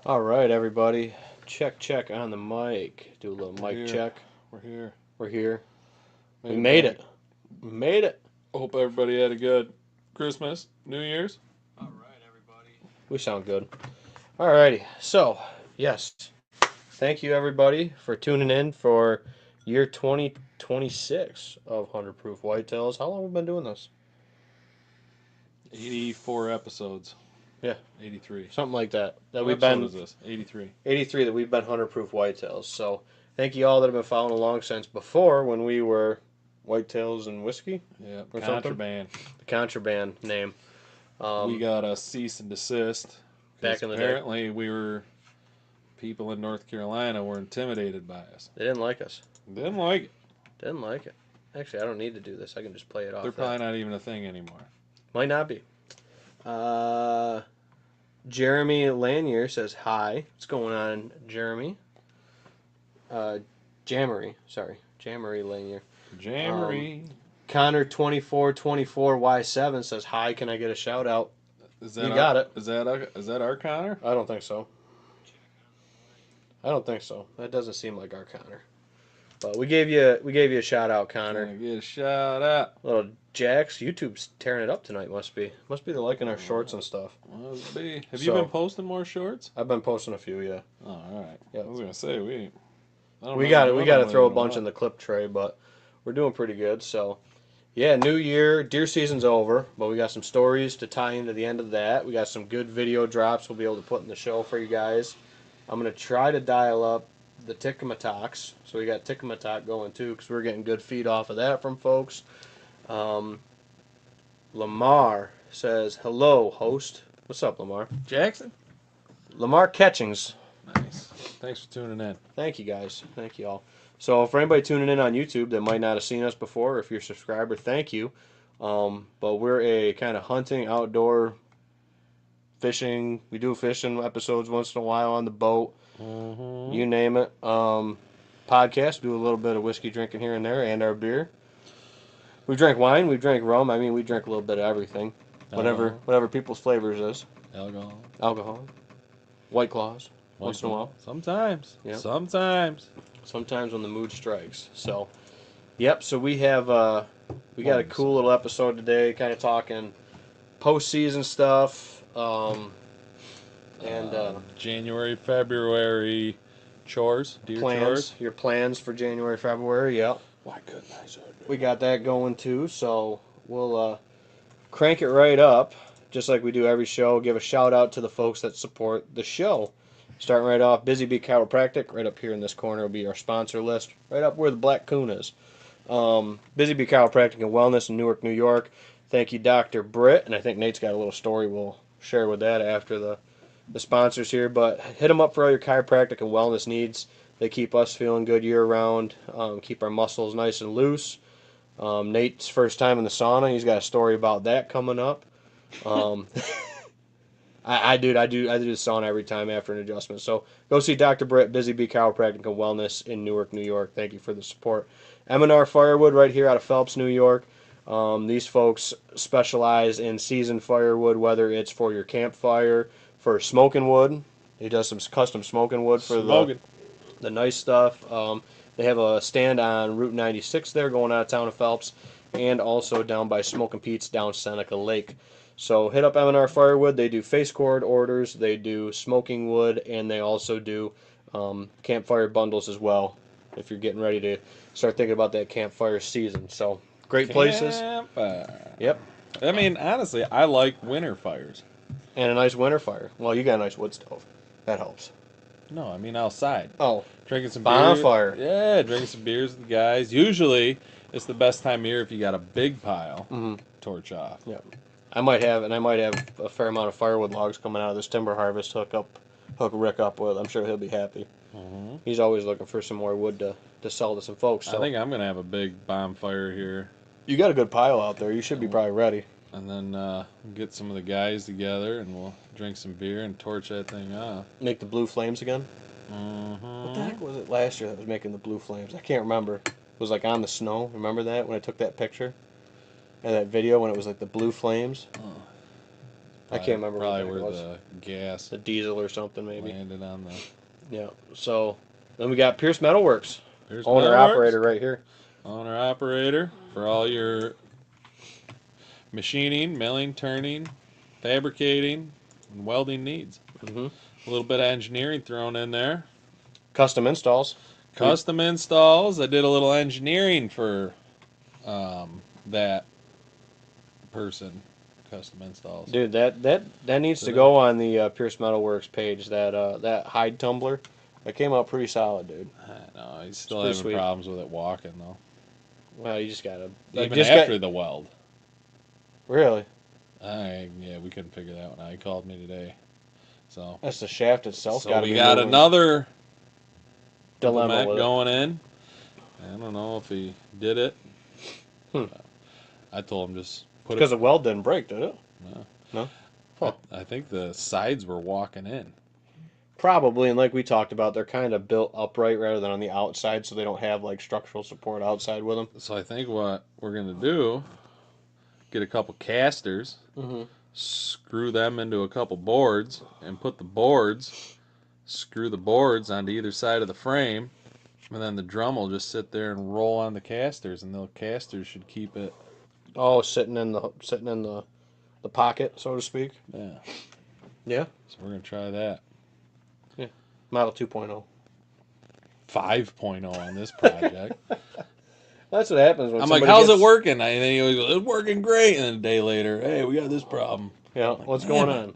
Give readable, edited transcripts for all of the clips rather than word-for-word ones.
All right, everybody. Check on the mic. Do a little We're mic here. check. We're here. We're here. We made back. it. We made it. Hope everybody had a good Christmas, New Year's. All right, everybody. We sound good. All righty. So, yes. Thank you, everybody, for tuning in for year 2026 of 100 Proof Whitetails. How long have we been doing this? 84 episodes. Yeah. 83. Something like that. What We've episode been is this? 83. 83 that we've been 100 Proof Whitetails. So, thank you all that have been following along since before when we were Whitetails and Whiskey. Yeah, Or contraband. The contraband name. We got a cease and desist. Back in the day. Apparently, people in North Carolina were intimidated by us. They didn't like us. Didn't like it. Didn't like it. Actually, I don't need to do this. I can just play it off. They're probably not even a thing anymore. Might not be. Jeremy Lanier says hi. What's going on, Jeremy? Jammery. Sorry. Jammery Lanier. Jammery. Connor2424Y7 says hi. Can I get a shout out? You got it. Is that our Connor? I don't think so. I don't think so. That doesn't seem like our Connor. But we gave you a shout out, Connor. Can I get a shout out? Little Jax, YouTube's tearing it up tonight. Must be they're liking our shorts and stuff. Must be. Have you been posting more shorts? I've been posting a few, yeah. Oh, all right. Yep. I was gonna say we got to throw a bunch in the clip tray, but we're doing pretty good. So, yeah, new year, deer season's over, but we got some stories to tie into the end of that. We got some good video drops we'll be able to put in the show for you guys. I'm gonna try to dial up the Tickamatalks. So we got Tickamatalk going too, because we're getting good feed off of that from folks. Lamar says, hello, host. What's up, Lamar? Jackson. Lamar Catchings. Nice. Thanks for tuning in. Thank you, guys. Thank you all. So for anybody tuning in on YouTube that might not have seen us before, if you're a subscriber, thank you. But we're a kind of hunting, outdoor, fishing. We do fishing episodes once in a while on the boat. Mm-hmm. You name it. Podcast. Do a little bit of whiskey drinking here and there, and our beer. We drank wine. We drank rum. I mean, we drink a little bit of everything. Whatever people's flavors is. Alcohol. White Claws. Once in a while. Sometimes. Yep. Sometimes When the mood strikes. So, yep. So we have we got a cool little episode today, kind of talking postseason stuff. January, February chores, deer chores. Your plans for January, February. Yep. Why couldn't I say that? We got that going too. So we'll crank it right up, just like we do every show. Give a shout out to the folks that support the show. Starting right off, Busy Bee Chiropractic. Right up here in this corner will be our sponsor list. Right up where the Black Coon is. Busy Bee Chiropractic and Wellness in Newark, New York. Thank you, Dr. Britt. And I think Nate's got a little story we'll share with that after the sponsors here. But hit them up for all your chiropractic and wellness needs. They keep us feeling good year-round. Keep our muscles nice and loose. Nate's first time in the sauna. He's got a story about that coming up. I do the sauna every time after an adjustment. So go see Dr. Britt, Busy Bee Chiropractic and Wellness in Newark, New York. Thank you for the support. M&R Firewood right here out of Phelps, New York. These folks specialize in seasoned firewood, whether it's for your campfire, for smoking wood. He does some custom smoking wood for the nice stuff. They have a stand on Route 96 there going out of town of Phelps, and also down by Smoking Pete's down Seneca Lake. So hit up M&R Firewood. They do face cord orders, they do smoking wood, and they also do campfire bundles as well if you're getting ready to start thinking about that campfire season. So great places. Yep. I mean, honestly, I like winter fires. And a nice winter fire. Well, you got a nice wood stove. That helps. No, I mean outside. Oh. Drinking some bonfire. Beers. Yeah, drinking some beers with the guys. Usually, it's the best time of year if you got a big pile. Torch off. Yep. I might have a fair amount of firewood logs coming out of this timber harvest. Hook Rick up with. I'm sure he'll be happy. He's always looking for some more wood to sell to some folks. So. I think I'm gonna have a big bonfire here. You got a good pile out there. You should be probably ready. And then get some of the guys together, and we'll drink some beer and torch that thing off. Make the blue flames again. What the heck was it last year that was making the blue flames? I can't remember. It was like on the snow. Remember that when I took that picture? And that video when it was like the blue flames? I can't remember what Probably the heck where it was. the gas The diesel or something, maybe. landed on the. Yeah. So then we got Pierce Metalworks, There's owner Metalworks, operator right here. owner operator for all your machining, milling, turning, fabricating, and welding needs. Hmm. A little bit of engineering thrown in there. Custom installs. Custom installs. I did a little engineering for that person. Custom installs. Dude, that needs to Did go on the Pierce Metalworks page. That hide tumbler, that came out pretty solid, dude. I know he's It's still pretty having sweet. problems with it walking though. Well, you just gotta Even just after got the weld. really. Yeah, we couldn't figure that one out. He called me today. So That's the shaft itself. so Got to we be got moving. another Dilemma implement with it. going in. I don't know if he did it. Hmm. I told him just It's put because it. the weld didn't break, did it? No. No. Huh. I think the sides were walking in. Probably, and like we talked about, they're kind of built upright rather than on the outside, so they don't have like structural support outside with them. So I think what we're gonna do, get a couple casters, Mm-hmm. screw them into a couple boards, and put the boards, screw the boards onto either side of the frame, and then the drum will just sit there and roll on the casters, and the casters should keep it. Oh, sitting in the pocket, so to speak. Yeah. Yeah. So we're gonna try that. Yeah. Model 2.0. 5.0 on this project. That's what happens when I'm like, somebody how's it gets. working? And then he goes, it's working great. And then a day later, hey, we got this problem. Yeah. I'm like, What's damn going it. on?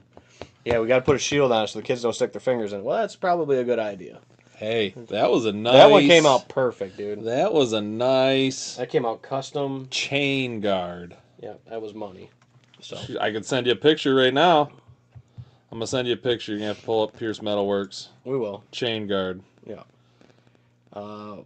Yeah, we got to put a shield on it so the kids don't stick their fingers in it. Well, that's probably a good idea. Hey, that was a nice. That one came out perfect, dude. That was a nice That came out custom. chain guard. Yeah, that was money. So I can send you a picture right now. I'm gonna send you a picture. You're gonna have to pull up Pierce Metalworks we will. chain guard. Yeah.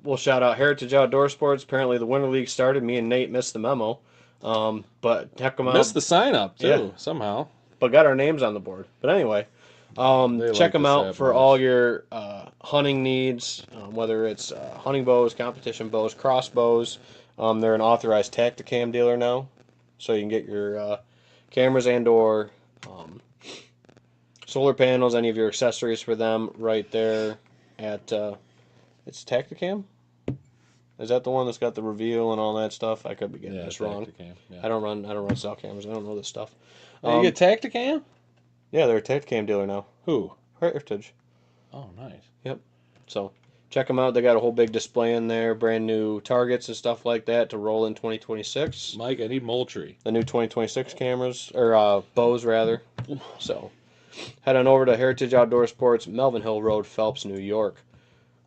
We'll shout out Heritage Outdoor Sports. Apparently, the Winter League started. Me and Nate missed the memo, but check them out. Missed the sign up too Yeah. somehow. But got our names on the board. But anyway, They check like them the out for saplings. all your hunting needs, whether it's hunting bows, competition bows, crossbows. They're an authorized Tacticam dealer now, so you can get your cameras and/or solar panels, any of your accessories for them right there at it's Tacticam. Is that the one that's got the reveal and all that stuff? I could be getting this wrong. Tacticam. Yeah. I don't run cell cameras. I don't know this stuff. Oh, you get Tacticam? Yeah, they're a Tacticam dealer now. Who? Heritage. Oh, nice. Yep. So check them out. They got a whole big display in there, brand new targets and stuff like that to roll in 2026. Mike, I need Moultrie. The new 2026 cameras or bows rather. So head on over to Heritage Outdoor Sports, Melvin Hill Road, Phelps, New York.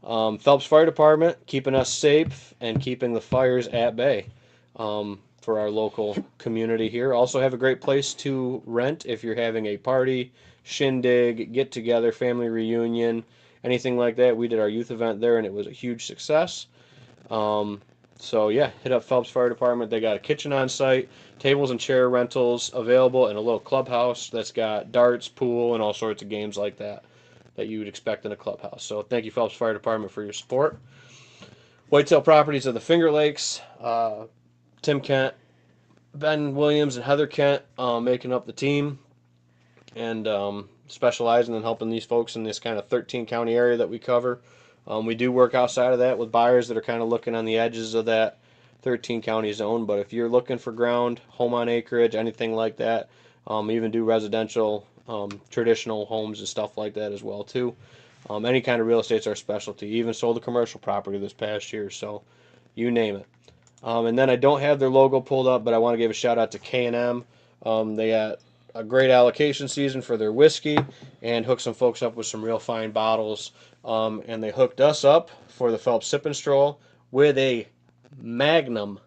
Phelps Fire Department keeping us safe and keeping the fires at bay for our local community here. Also have a great place to rent if you're having a party, shindig, get together, family reunion, anything like that. We did our youth event there and it was a huge success. So yeah, hit up Phelps Fire Department. They got a kitchen on site, tables and chair rentals available, and a little clubhouse that's got darts, pool, and all sorts of games like that you would expect in a clubhouse. So thank you, Phelps Fire Department, for your support. Whitetail Properties of the Finger Lakes, Tim Kent, Ben Williams, and Heather Kent making up the team and specializing in helping these folks in this kind of 13 county area that we cover. We do work outside of that with buyers that are kind of looking on the edges of that 13 county zone. But if you're looking for ground, home on acreage, anything like that, even do residential, traditional homes and stuff like that as well too. Any kind of real estate's our specialty. Even sold a commercial property this past year, so you name it. And then I don't have their logo pulled up, but I want to give a shout out to K&M. They got a great allocation season for their whiskey and hooked some folks up with some real fine bottles. And they hooked us up for the Phelps Sip and Stroll with a Magnum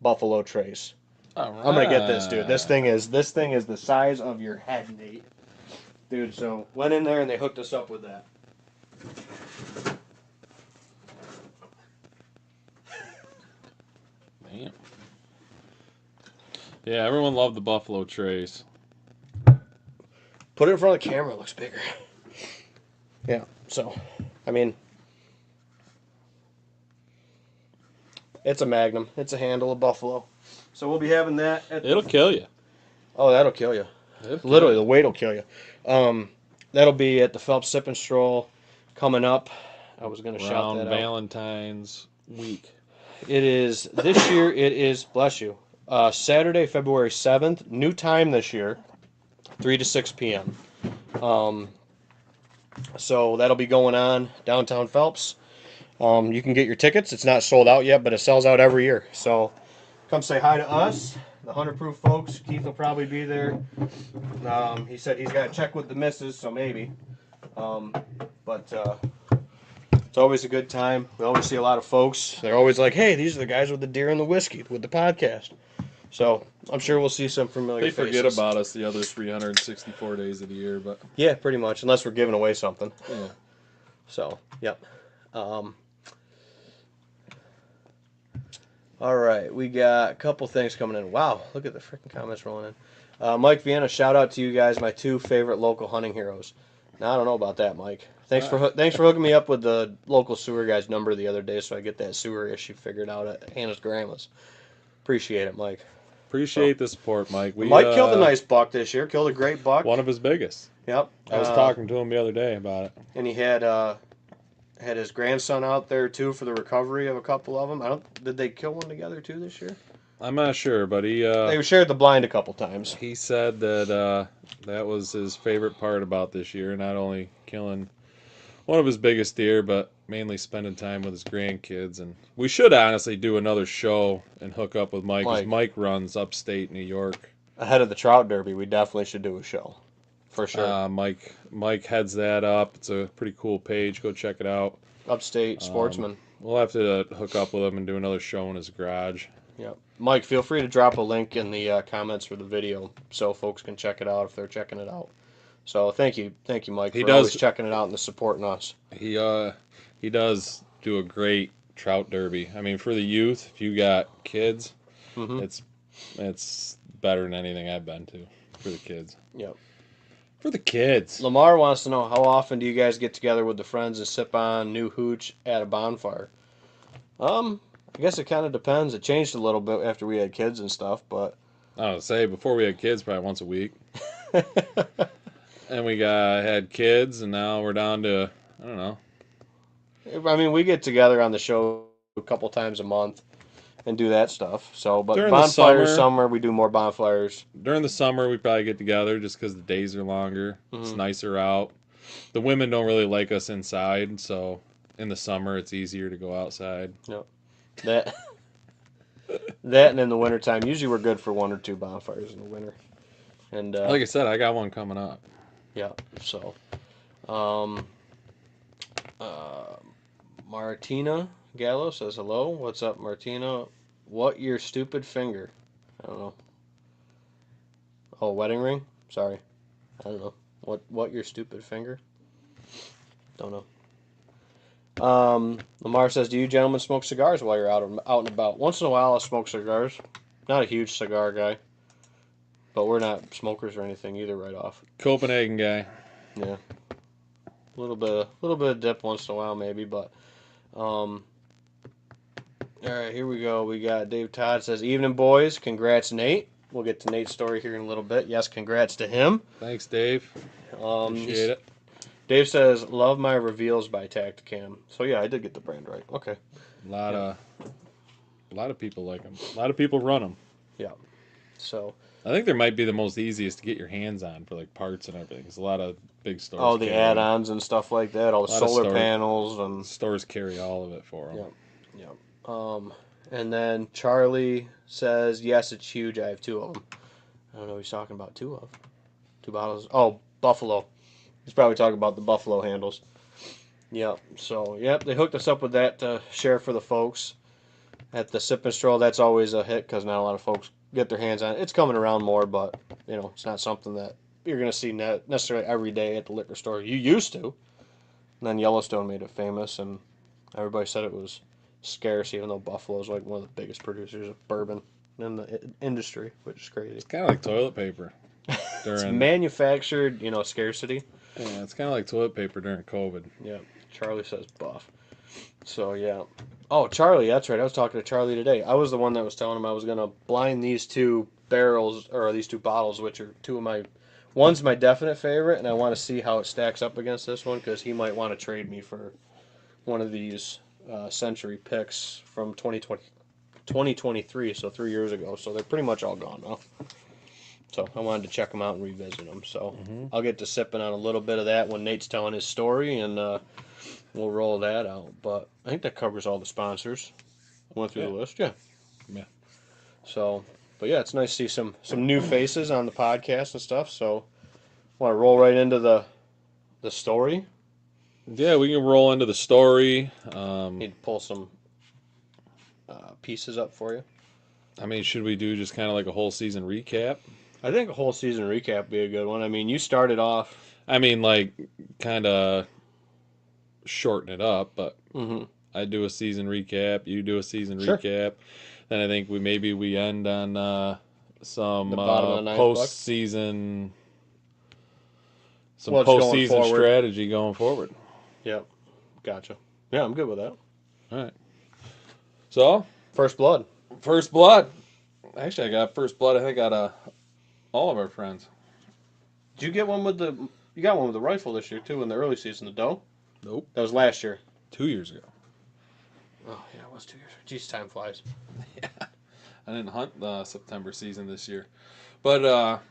Buffalo Trace. All right. I'm gonna get this, dude. This thing is the size of your head, Nate. Dude, so went in there and they hooked us up with that. Damn. Yeah, everyone loved the Buffalo Trace. Put it in front of the camera, it looks bigger. Yeah, so, I mean, it's a Magnum. It's a handle of Buffalo. So we'll be having that at It'll kill you. Oh, that'll kill you. It'll kill Literally, you. the weight will kill you. Um, that'll be at the Phelps Sip and Stroll coming up. I was going to shout Around that out. Valentine's week. It is this year. It is, bless you, Saturday, February 7th. New time this year, 3 to 6 p.m. Um, so that'll be going on downtown Phelps. You can get your tickets. It's not sold out yet, but it sells out every year. So come say hi to us, the 100 Proof folks. Keith will probably be there. He said he's got to check with the missus, so maybe. Um, but it's always a good time. We always see a lot of folks. They're always like, hey, these are the guys with the deer and the whiskey with the podcast. So I'm sure we'll see some familiar They faces. forget about us the other 364 days of the year, but Yeah, pretty much, unless we're giving away something. yeah. So, yep. Um, all right, we got a couple things coming in. Wow, look at the freaking comments rolling in. Mike Vienna, shout out to you guys, my two favorite local hunting heroes. Now I don't know about that, Mike. Thanks for hooking me up with the local sewer guy's number the other day, so I get that sewer issue figured out at Hannah's grandma's. Appreciate it, Mike. Appreciate the support, Mike. We Mike killed a nice buck this year. Killed a great buck. one of his biggest. Yep. I was talking to him the other day about it. And he had his grandson out there too for the recovery of a couple of them. Did they kill one together too this year? I'm not sure, but They shared the blind a couple times. he said that that was his favorite part about this year, not only killing one of his biggest deer, but mainly spending time with his grandkids. And we should honestly do another show and hook up with Mike, because Mike runs upstate New York. Ahead of the trout derby, we definitely should do a show, for sure. Mike heads that up. It's a pretty cool page. Go check it out. Upstate Sportsman. We'll have to hook up with him and do another show in his garage. Yep. Mike, feel free to drop a link in the comments for the video so folks can check it out if they're checking it out. So thank you, Mike, for always checking it out and supporting us. He does do a great trout derby. I mean, for the youth, if you got kids, it's better than anything I've been to for the kids. Yep. For the kids. Lamar wants to know, how often do you guys get together with the friends and sip on new hooch at a bonfire? I guess it kind of depends. It changed a little bit after we had kids and stuff, but I don't know, say before we had kids, probably once a week. And we had kids, and now we're down to, I don't know. I mean, we get together on the show a couple times a month and do that stuff. So, but During bonfires, summer, we do more bonfires. During the summer, we probably get together just because the days are longer. It's nicer out. The women don't really like us inside, so in the summer, it's easier to go outside. Yep. That and in the wintertime, usually we're good for one or two bonfires in the winter. And like I said, I got one coming up. Yeah, so Martina Gallo says hello. What's up, Martina? What your stupid finger? I don't know. Oh, wedding ring? Sorry. I don't know. What your stupid finger? Don't know. Lamar says, do you gentlemen smoke cigars while you're out and about? Once in a while, I'll smoke cigars. Not a huge cigar guy, but we're not smokers or anything either. Right off. Copenhagen guy. Yeah. A little bit of dip once in a while, maybe, but. All right, here we go. We got Dave Todd says, evening, boys. Congrats, Nate. We'll get to Nate's story here in a little bit. Yes, congrats to him. Thanks, Dave. Appreciate it. Dave says, love my reveals by Tacticam. So, yeah, I did get the brand right. Okay. A lot of people like them. A lot of people run them. Yeah. So. I think they might be the most easiest to get your hands on for like parts and everything. Because a lot of big stores. Oh, the add-ons and stuff like that. All the solar panels and stores carry all of it for them. Yeah. Yeah. And then Charlie says, yes, it's huge. I have two of them. I don't know what he's talking about. Two bottles. Oh, Buffalo. He's probably talking about the Buffalo handles. Yep. So, yep, they hooked us up with that to share for the folks at the Sip and Stroll. That's always a hit because not a lot of folks get their hands on it. It's coming around more, but, it's not something that you're going to see necessarily every day at the liquor store. You used to. And then Yellowstone made it famous, and everybody said it was scarce, even though Buffalo's like one of the biggest producers of bourbon in the industry, which is crazy. It's kind of like toilet paper. It's manufactured, scarcity. Yeah, it's kind of like toilet paper during COVID. Yeah, Charlie says buff. So, yeah. Oh, Charlie, that's right. I was talking to Charlie today. I was the one that was telling him I was going to blind these two barrels, or these two bottles, which are two of my One's my definite favorite, and I want to see how it stacks up against this one because he might want to trade me for one of these Century picks from 2023, so 3 years ago. So they're pretty much all gone now. So I wanted to check them out and revisit them. So Mm-hmm. I'll get to sipping on a little bit of that when Nate's telling his story, and we'll roll that out. But I think that covers all the sponsors. I went through Yeah. the list, yeah. Yeah. So, but yeah, it's nice to see some new faces on the podcast and stuff. So, want to roll right into the story. Yeah, we can roll into the story. Need to pull some pieces up for you. I mean, should we do just kind of like a whole season recap? I think a whole season recap would be a good one. I mean, you started off. I mean, like, kind of shorten it up, but Mm-hmm. I do a season recap, you do a season Sure. recap. Then I think we end on The bottom of the ninth buck. postseason, some Well, it's going postseason forward. strategy going forward. Yep. Gotcha. Yeah, I'm good with that. All right. So, First blood. first blood. Actually, I got first blood. I think out of all of our friends. Did you get one with the? You got one with the rifle this year too in the early season. The doe. Nope. That was last year. 2 years ago. Oh yeah, it was 2 years. Jeez, time flies. Yeah. I didn't hunt the September season this year, but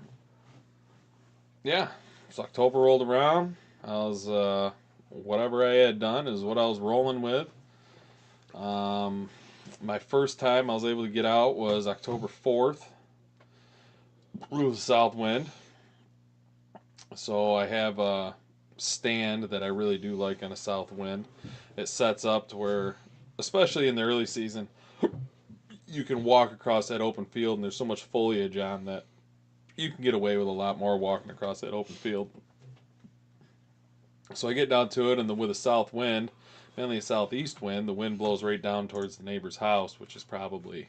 yeah. So October rolled around. I was whatever I had done is what I was rolling with. My first time I was able to get out was October 4th. Blew the south wind. So I have a stand that I really do like on a south wind. It sets up to where, especially in the early season, you can walk across that open field and there's so much foliage on that you can get away with a lot more walking across that open field. So I get down to it, and with a south wind, mainly a southeast wind, the wind blows right down towards the neighbor's house, which is probably,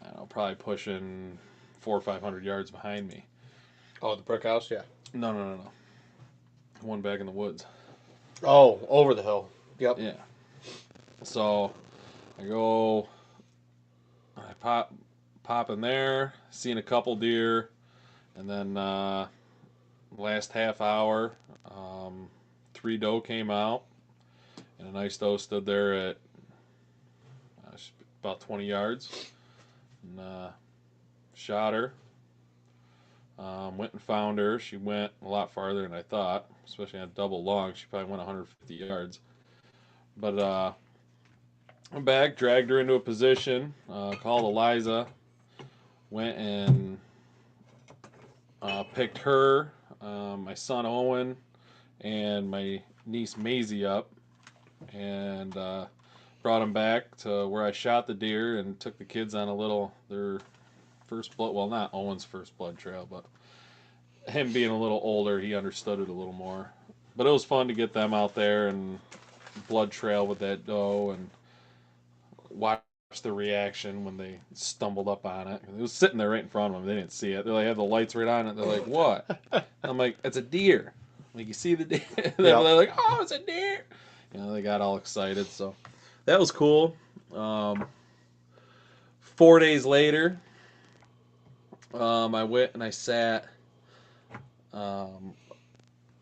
I don't know, probably pushing 400 or 500 yards behind me. Oh, the brick house. Yeah. No. One back in the woods. Oh, over the hill. Yep. Yeah. So I go, I pop in there, seen a couple deer, and then last half hour, 3 doe came out, and a nice doe stood there at about 20 yards, and shot her. Went and found her. She went a lot farther than I thought, especially on double long. She probably went 150 yards. But went back, dragged her into a position, called Eliza, went and picked her, my son Owen, and my niece Maisie up, and brought them back to where I shot the deer and took the kids on their first blood. Well, not Owen's first blood trail, but him being a little older, he understood it a little more. But it was fun to get them out there and blood trail with that doe and watch the reaction when they stumbled up on it. It was sitting there right in front of them. They didn't see it. They had the lights right on it. They're like, "What?" I'm like, "It's a deer." Like, you see the deer? They're like, "Oh, it's a deer!" They got all excited. So that was cool. 4 days later, I went and I sat.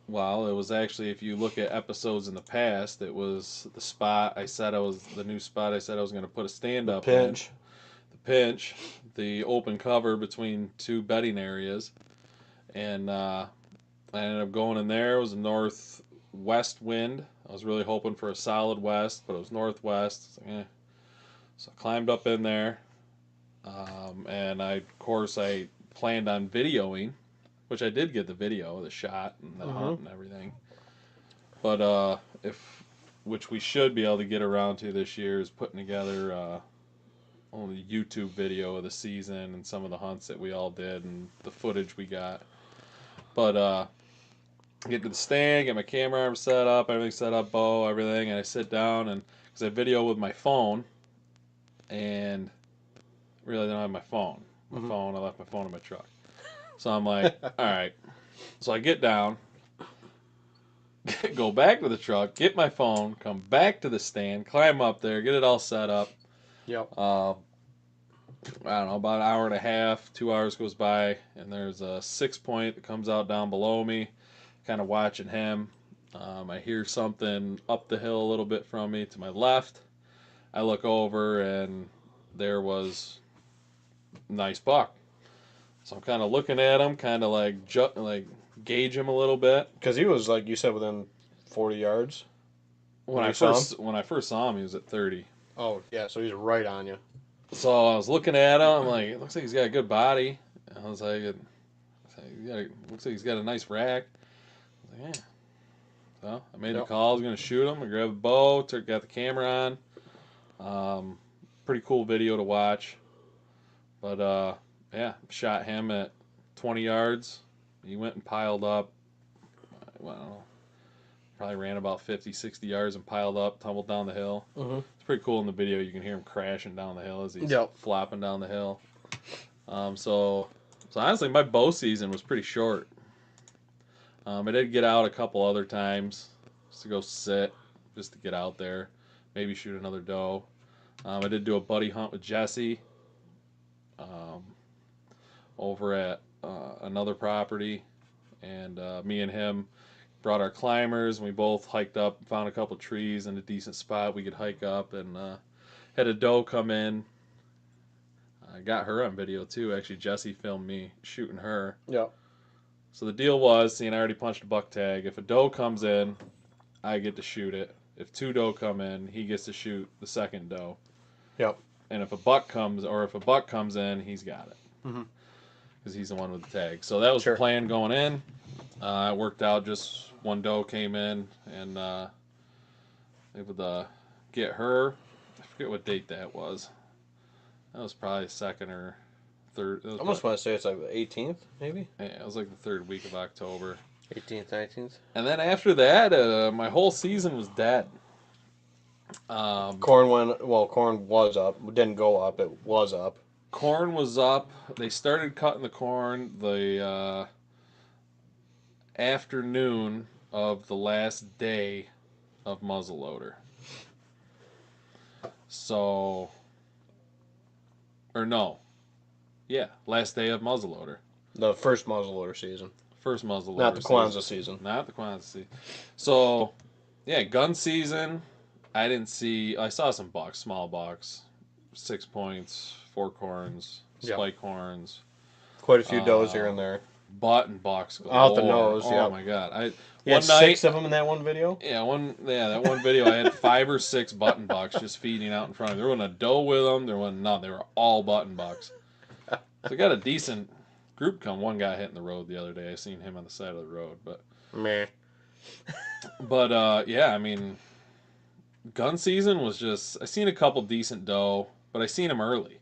Well, it was actually, if you look at episodes in the past, it was the spot I said the new spot I said I was going to put a stand up Pinch. in. The pinch, the open cover between two bedding areas. And I ended up going in there. It was a northwest wind. I was really hoping for a solid west, but it was northwest. So I climbed up in there. And of course, I planned on videoing, which I did get the video, the shot and the hunt and everything. But which we should be able to get around to this year, is putting together only YouTube video of the season and some of the hunts that we all did and the footage we got. But get to the stand, get my camera arm set up, everything set up, bow, everything, and I sit down and because I video with my phone and really don't have my phone. I left my phone in my truck. So I'm like, all right. So I get down, go back to the truck, get my phone, come back to the stand, climb up there, get it all set up. Yep. I don't know, about an hour and a half, 2 hours goes by, and there's a 6 point that comes out down below me. Kind of watching him. I hear something up the hill a little bit from me to my left. I look over, and there was a nice buck. So I'm kind of looking at him, kind of like gauge him a little bit. Because he was, like you said, within 40 yards When when I you saw him. first when I first saw him, he was at 30. Oh, yeah, so he's right on you. So I was looking at him. I'm like, it looks like he's got a good body. I was like, looks like he's got a nice rack. I was like, yeah. So I made the Yep. call. I was gonna shoot him. I grabbed the bow. Got the camera on. Pretty cool video to watch. But yeah, shot him at 20 yards. He went and piled up. Well, I don't know. Probably ran about 50, 60 yards and piled up, tumbled down the hill. Mm-hmm. It's pretty cool in the video. You can hear him crashing down the hill as he's Yep. flopping down the hill. So honestly, my bow season was pretty short. I did get out a couple other times just to go sit, just to get out there, maybe shoot another doe. I did do a buddy hunt with Jesse um, over at another property, and me and him brought our climbers, and we both hiked up, found a couple trees in a decent spot we could hike up, and had a doe come in. I got her on video too. Actually, Jesse filmed me shooting her. Yep. So the deal was, seeing I already punched a buck tag. If a doe comes in, I get to shoot it. If two doe come in, he gets to shoot the second doe. Yep. And if a buck comes in, he's got it Mm-hmm. because he's the one with the tag. So that was Sure. the plan going in. It worked out. Just one doe came in, and able to get her. I forget what date that was. That was probably second or third. I almost want to say it's like the 18th, maybe? Yeah, it was like the third week of October. 18th, 19th. And then after that, my whole season was dead. Corn was up. It didn't go up, it was up. Corn was up. They started cutting the corn the afternoon of the last day of muzzleloader. So, or no, yeah, last day of muzzleloader. The first muzzleloader season. First muzzleloader. Not the Kwanzaa season. Not the Kwanzaa season. So, yeah, gun season. I saw some bucks, small bucks, 6 points, fork horns, spike horns. Quite a few does here and there. Button bucks. Out the nose, Oh yeah. my god! You had 6 of them in that one video? Yeah, that one video I had 5 or 6 button bucks just feeding out in front of me. There wasn't a doe with them. There wasn't none. They were all button bucks. So I got a decent group come. One guy hitting the road the other day. I seen him on the side of the road, but Meh. yeah, I mean, gun season was just. I seen a couple decent doe, but I seen them early,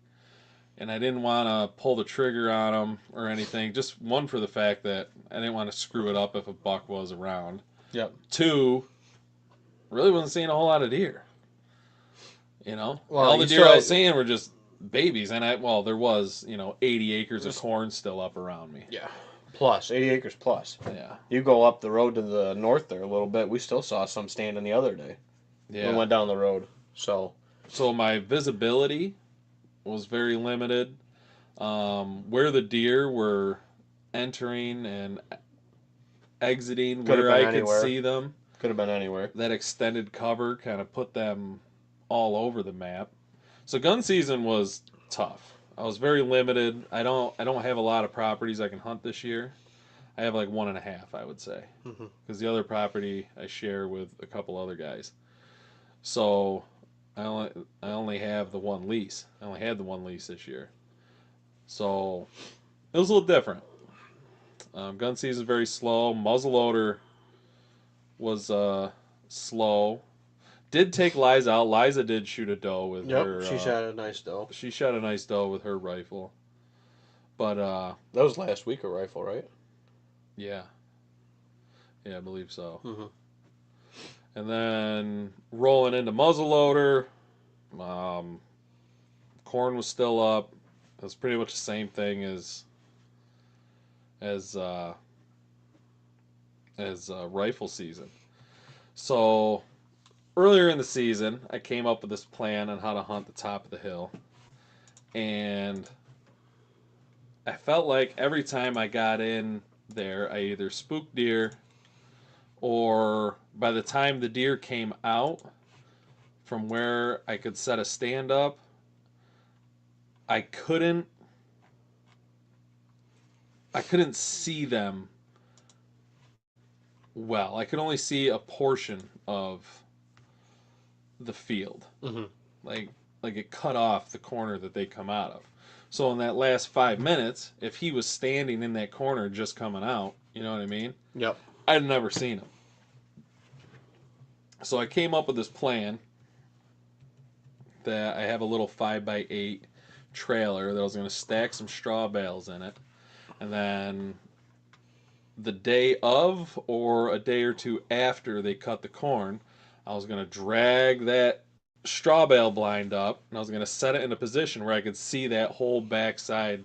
and I didn't want to pull the trigger on them or anything. Just one, for the fact that I didn't want to screw it up if a buck was around. Yep. 2, really wasn't seeing a whole lot of deer. Well, all the deer I was seeing were just babies, and there was 80 acres of corn still up around me. Yeah. Plus 80 acres plus. Yeah. You go up the road to the north there a little bit. We still saw some standing the other day. Yeah. We went down the road. So my visibility was very limited. Where the deer were entering and exiting, Could've where been I anywhere. could see them, could have been anywhere. that extended cover kind of put them all over the map. So gun season was tough. I was very limited. I don't have a lot of properties I can hunt this year. I have like 1.5, I would say, because the other property I share with a couple other guys. So I only have the one lease. I only had the one lease this year. So it was a little different. Gun season is very slow. Muzzleloader was slow. Did take Liza out. Liza did shoot a doe with her. She shot a nice doe. She shot a nice doe with her rifle. But that was last week, a rifle, right? Yeah, I believe so. Mm-hmm. And then rolling into muzzleloader, corn was still up. It was pretty much the same thing as rifle season. So earlier in the season, I came up with this plan on how to hunt the top of the hill. and I felt like every time I got in there, I either spooked deer, or by the time the deer came out from where I could set a stand up, I couldn't see them well. I could only see a portion of the field. Mm-hmm. Like it cut off the corner that they come out of. So in that last 5 minutes, if he was standing in that corner just coming out, you know what I mean? Yep. I'd never seen him. So I came up with this plan that I have a little 5x8 trailer that I was going to stack some straw bales in it. And then the day of or a day or two after they cut the corn, I was going to drag that straw bale blind up, and I was going to set it in a position where I could see that whole backside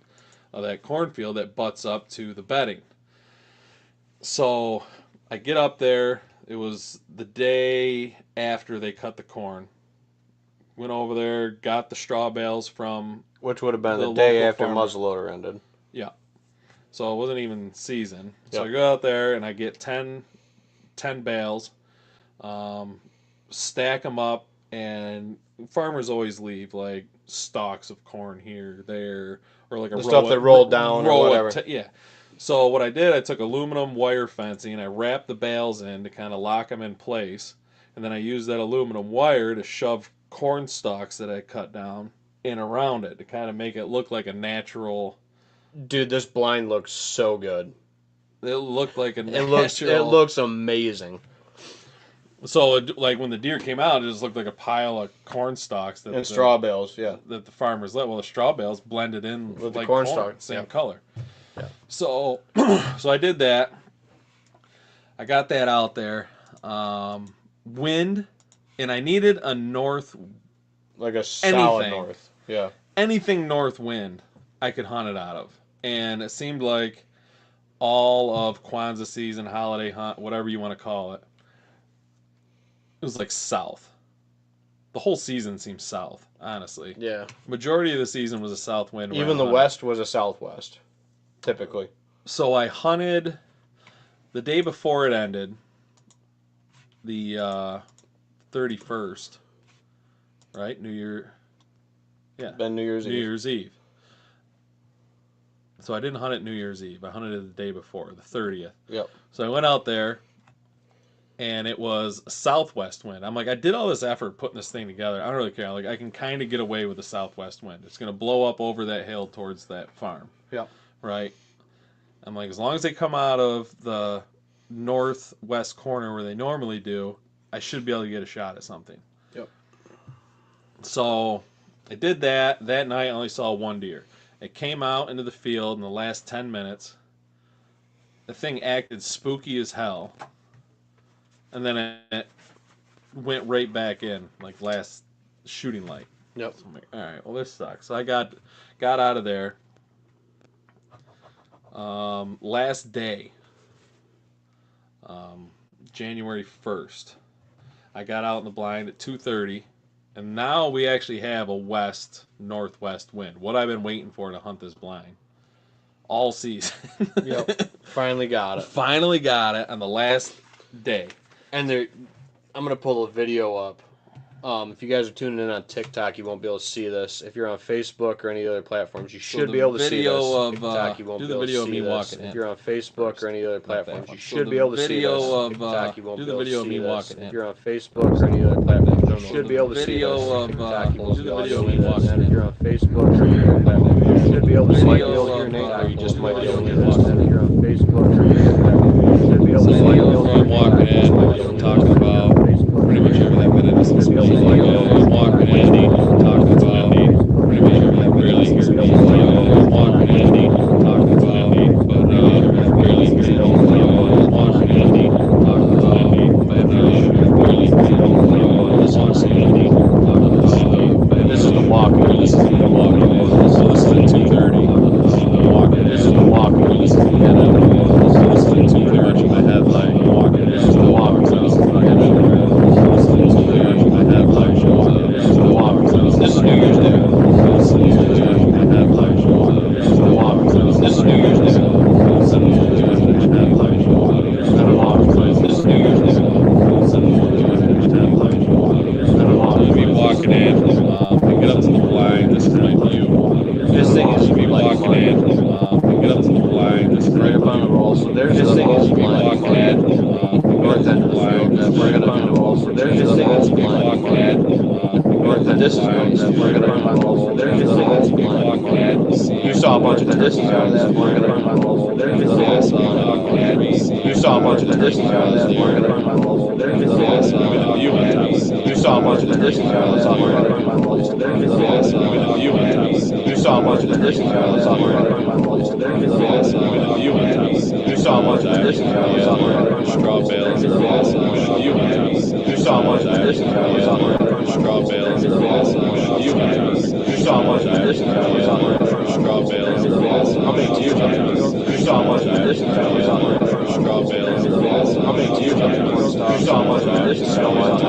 of that cornfield that butts up to the bedding. So I get up there. It was the day after they cut the corn. Went over there, got the straw bales from... Which would have been the day after farmer. muzzleloader ended. Yeah. So it wasn't even season. So Yep. I go out there and I get 10 bales, stack them up, and farmers always leave like stalks of corn here, there, or like a The stuff that rolled down or whatever. Yeah. So what I did, I took aluminum wire fencing and I wrapped the bales in to kind of lock them in place, and then I used that aluminum wire to shove corn stalks that I cut down in around it to kind of make it look like a natural. Dude, this blind looks so good. It looked like a natural. It looks amazing. So, like when the deer came out, it just looked like a pile of corn stalks And straw bales, yeah. that the farmers let. Well, the straw bales blended in With like the corn stalk, same yeah. color. Yeah. So, so I did that. I got that out there. Wind, and I needed a north, Like a solid Anything. north. Yeah. anything north wind I could hunt it out of. And it seemed like all of Kwanzaa season, holiday hunt, whatever you want to call it, it was like south. The whole season seemed south, honestly. Yeah. Majority of the season was a south wind. where Even I the hunted. west was a southwest, typically. So I hunted the day before it ended, the 31st, right? New Year. Yeah. Then New Year's New Eve. Year's Eve. So I didn't hunt it New Year's Eve. I hunted it the day before, the 30th. Yep. So I went out there, and it was a southwest wind. I'm like, I did all this effort putting this thing together. I don't really care. Like, I can kind of get away with the southwest wind. It's going to blow up over that hill towards that farm. Yep. Right? I'm like, as long as they come out of the northwest corner where they normally do, I should be able to get a shot at something. Yep. So I did that. That night I only saw one deer. It came out into the field in the last 10 minutes. The thing acted spooky as hell. And then it went right back in, like last shooting light. Yep. So I'm like, all right, well, this sucks. So I got out of there. Last day, January 1st, I got out in the blind at 2:30. And now we actually have a west-northwest wind. What I've been waiting for to hunt this blind all season. Yep. Finally got it. Finally got it on the last day. And I'm going to pull a video up. If you guys are tuning in on TikTok, you won't be able to see this. If you're on Facebook or any other platforms, you should be able to see this. TikTok, you won't be able to see this. If you're on Facebook or any other platforms, you should be able to see this. TikTok, you won't be able to see this. If you're on Facebook or any other platforms, you should be able to see this. TikTok, you won't be able to see this. And if you're on Facebook or any other platforms, you should be able to see this. Your name, or you just might be able to see this. And if you're on Facebook or any other platforms, you should be able to see this. I'm walking in, talking about pretty much everything that it is. I'm walking in, talking about pretty much everything that really hears me. I'm walking in, talking about, but barely hears me. I'm walking in, talking about, but barely hears me. This one's Andy, talking about, This is the walk-in. This is the walk-in. So this is at 2:30. This is the walk-in. This is the walk-in. This is the end. So this is pretty much in my head, like walking. This is north end of the field that we're gonna go over. There's just a whole blind buck. North end of the field that we're gonna go over. There's just a whole blind buck. You saw a bunch of turkeys out of that. We're gonna go over. There's just a whole blind buck. You saw a bunch of turkeys out of that. We're gonna go over. There's just a whole blind buck. You saw a bunch of turkeys out of that. We're gonna go over. There's just a whole blind buck. You saw a bunch of turkeys out of that. We're gonna go over. There's just a whole blind buck. You saw a bunch of turkeys out of that. We're gonna go straw over. bales, There's just a whole blind buck. You saw a bunch of turkeys out of that. We're gonna go over. straw bales, You saw a bunch of turkeys out of that. We're gonna go straw over. bales, How many deer did you saw a bunch of turkeys out of that. We're gonna go straw over. bales, How many deer did you saw a bunch of turkeys out of that.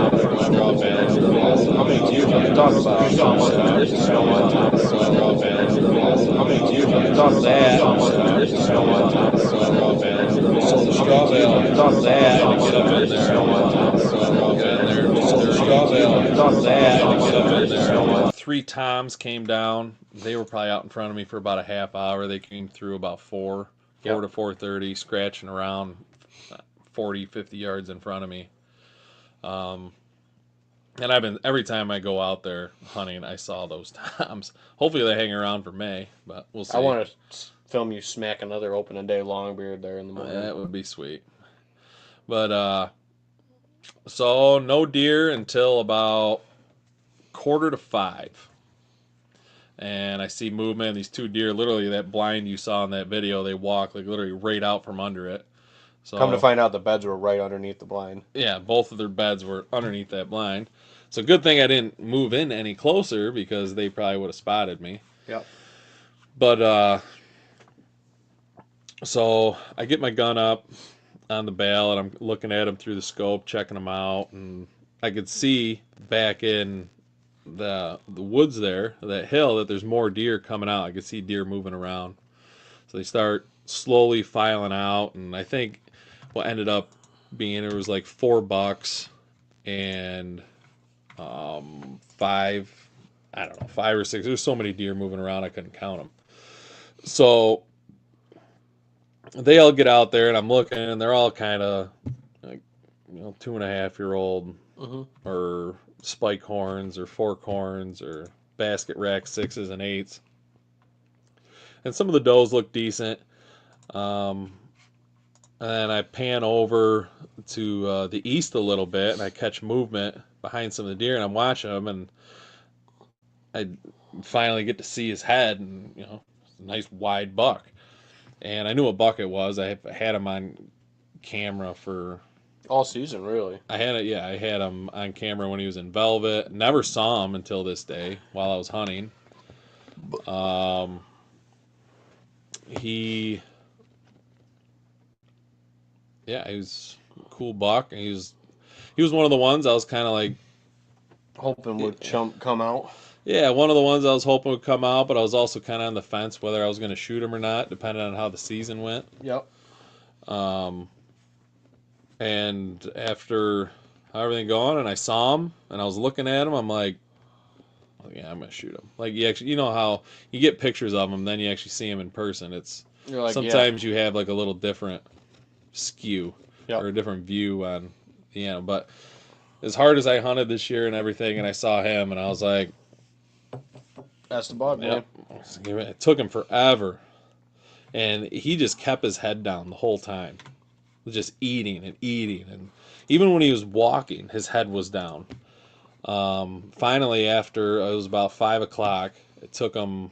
straw bales, How many deer did you talk about? You saw a bunch of turkeys out of that. straw bales, How many deer did you talk about? You saw a bunch of turkeys out of that. straw bales. So the How straw many deer bale did you talk about? that You to saw a get bunch up of in turkeys there, out of that. up in there. The straw bale that to get up in there. 3 toms came down. They were probably out in front of me for about a half hour. They came through about 4 to 4:30, scratching around 40, 50 yards in front of me. And every time I go out there hunting, I saw those toms. Hopefully they hang around for May, but we'll see. I want to film you smack another opening day longbeard there in the morning. That would be sweet. But so no deer until about 4:45. And I see movement. These 2 deer, literally that blind you saw in that video, they walk like literally right out from under it. So Come to find out, the beds were right underneath the blind. yeah, both of their beds were underneath that blind. So good thing I didn't move in any closer because they probably would have spotted me. Yep. But so I get my gun up on the bale and I'm looking at them through the scope, checking them out, and I could see back in the woods there, that hill, that there's more deer coming out. I could see deer moving around. So they start slowly filing out, and I think what ended up being, it was like 4 bucks and 5, I don't know, 5 or 6. There's so many deer moving around I couldn't count them. So they all get out there and I'm looking and they're all kind of like, 2.5-year-old or spike horns or fork horns or basket rack 6s and 8s. And some of the does look decent. And then I pan over to the east a little bit and I catch movement behind some of the deer and I'm watching them and I finally get to see his head and, it's a nice wide buck. And I knew what buck it was. I had him on camera for all season, really. I had him on camera when he was in velvet. Never saw him until this day while I was hunting. He was a cool buck. And he was one of the ones I was kind of like hoping would come out. Yeah, one of the ones I was hoping would come out, but I was also kind of on the fence whether I was going to shoot him or not, depending on how the season went. Yep. And after everything going, and I saw him, and I was looking at him, I'm like, oh, yeah, I'm going to shoot him. Like, you know how you get pictures of him, then you actually see him in person. You're like, sometimes you have like a little different skew or a different view on, but as hard as I hunted this year and everything, and I saw him, and I was like, that's the buck, man. It took him forever. And he just kept his head down the whole time. Just eating and eating. And even when he was walking, his head was down. Finally, after it was about 5 o'clock, it took him,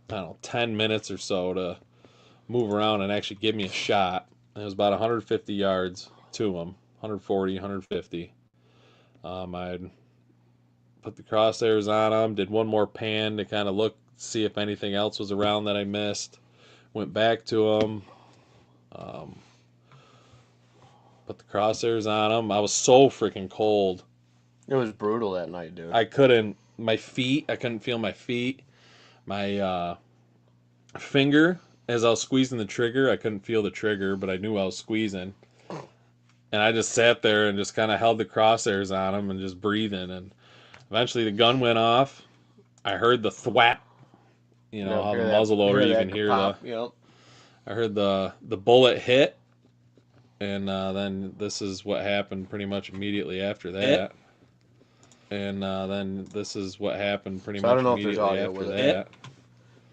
10 minutes or so to move around and actually give me a shot. It was about 150 yards to him, 140, 150. I'd put the crosshairs on him, did one more pan to kind of look, see if anything else was around that I missed. Went back to him, put the crosshairs on him. I was so freaking cold. It was brutal that night, dude. I couldn't feel my feet. My finger, as I was squeezing the trigger, I couldn't feel the trigger, but I knew I was squeezing. And I just sat there and just kind of held the crosshairs on him and just breathing. And eventually the gun went off. I heard the thwap. How the muzzle loader, you can hear pop, I heard the bullet hit, And then this is what happened pretty much immediately after that. And then this is what happened pretty So I much don't know if there's immediately audio after with that.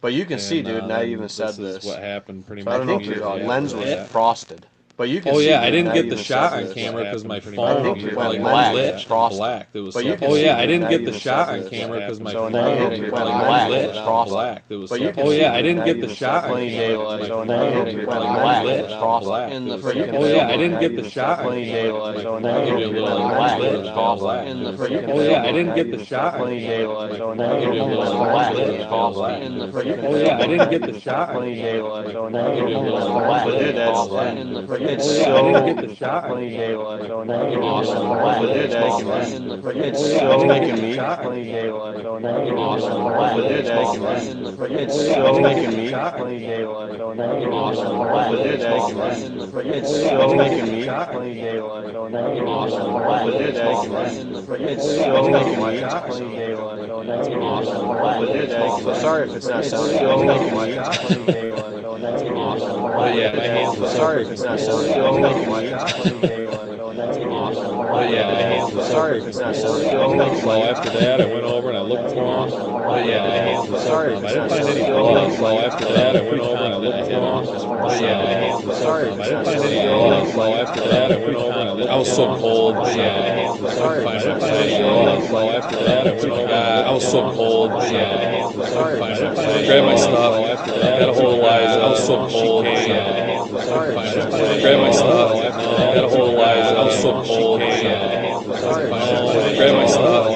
But you can see, dude, now you then even said this is this. what happened pretty So I much don't know if immediately your after lens was that. frosted. But you can Oh see, yeah, I dude, didn't now get you the even shot said on this. camera because my I phone think it went like black. lit It's and frosted. black. It was But so you can oh see, yeah, I dude, didn't now get you the even shot said on this. camera because my So phone now you had it like went lit black. and It's frosted. black. It was But so you can oh see, yeah, I dude, didn't now get you the even shot said on plenty camera because daylight. my So phone now you had it like went black. lit It's and frosted. black. It was So so you can oh see, yeah, I dude, didn't now get you the even shot said on plenty camera because daylight. my So phone now you like had it lit went and black. black. It It's was frosted. black. It was so Oh oh yeah, yeah, I dude, didn't now get you the even said shot on plenty camera because daylight. my So phone now you had it like went lit black. and It's frosted. black. It was so Oh oh yeah, yeah, I dude, didn't now get you the even said shot on plenty camera daylight. because my So phone now you had it like went lit black. and Dude, that's black. It was so it's oh so yeah, I didn't get the you shot said on plenty camera because daylight. my So phone now you had it like went lit black. and Dude, that's black. It was so it's oh yeah, I so didn't get making the me shot on plenty camera because daylight. my So phone now you had it like went lit black. Dude, and that's black. it's Oh yeah, I so didn't get making the me shot on plenty camera because daylight. my So phone now you had it like went black. Dude, that's it's oh yeah, I so didn't get making the me shot on plenty camera because daylight. my So phone now you had it went like black. lit Dude, and that's black. it's Oh yeah, so I didn't get making the me shot on plenty camera because daylight. my So phone now you had it went like black. lit and So sorry black. if it's not Oh sounding yeah, I so didn't get making the me shot on plenty camera because daylight. my So phone now you had it went but black. yeah, my hands were so Sorry if it's freaking not cold. sounding I so didn't get making the me shot on plenty camera because daylight. my So phone now you had it went but black. yeah, my hands were so Sorry if it's freaking not cold. sounding so making So me after that, I plenty went over and I daylight. looked for him. But yeah, my hands were so I freaking didn't find sounding any so blood. making So me after that, I went pretty over and I looked confident. for him. But yeah, my hands were sorry if I it's didn't not find sounding any so blood. making So me after that, I went pretty over and I confident. looked. I was so cold. But yeah, my hands were sorry if I it's didn't not find sounding any so blood. making So me after that, I went over and I looked. I was so cold. But yeah, my hands were sorry if I it's didn't not find sounding any so Grab my blood. making stuff. So me after that, Got a hold of Liza. I was so cold. But yeah, my hands were sorry if it's not sounding Grab so my stuff. making me Got a hold of Liza. I was so cold. But yeah, my hands were sorry if it's not sounding Grab my so stuff.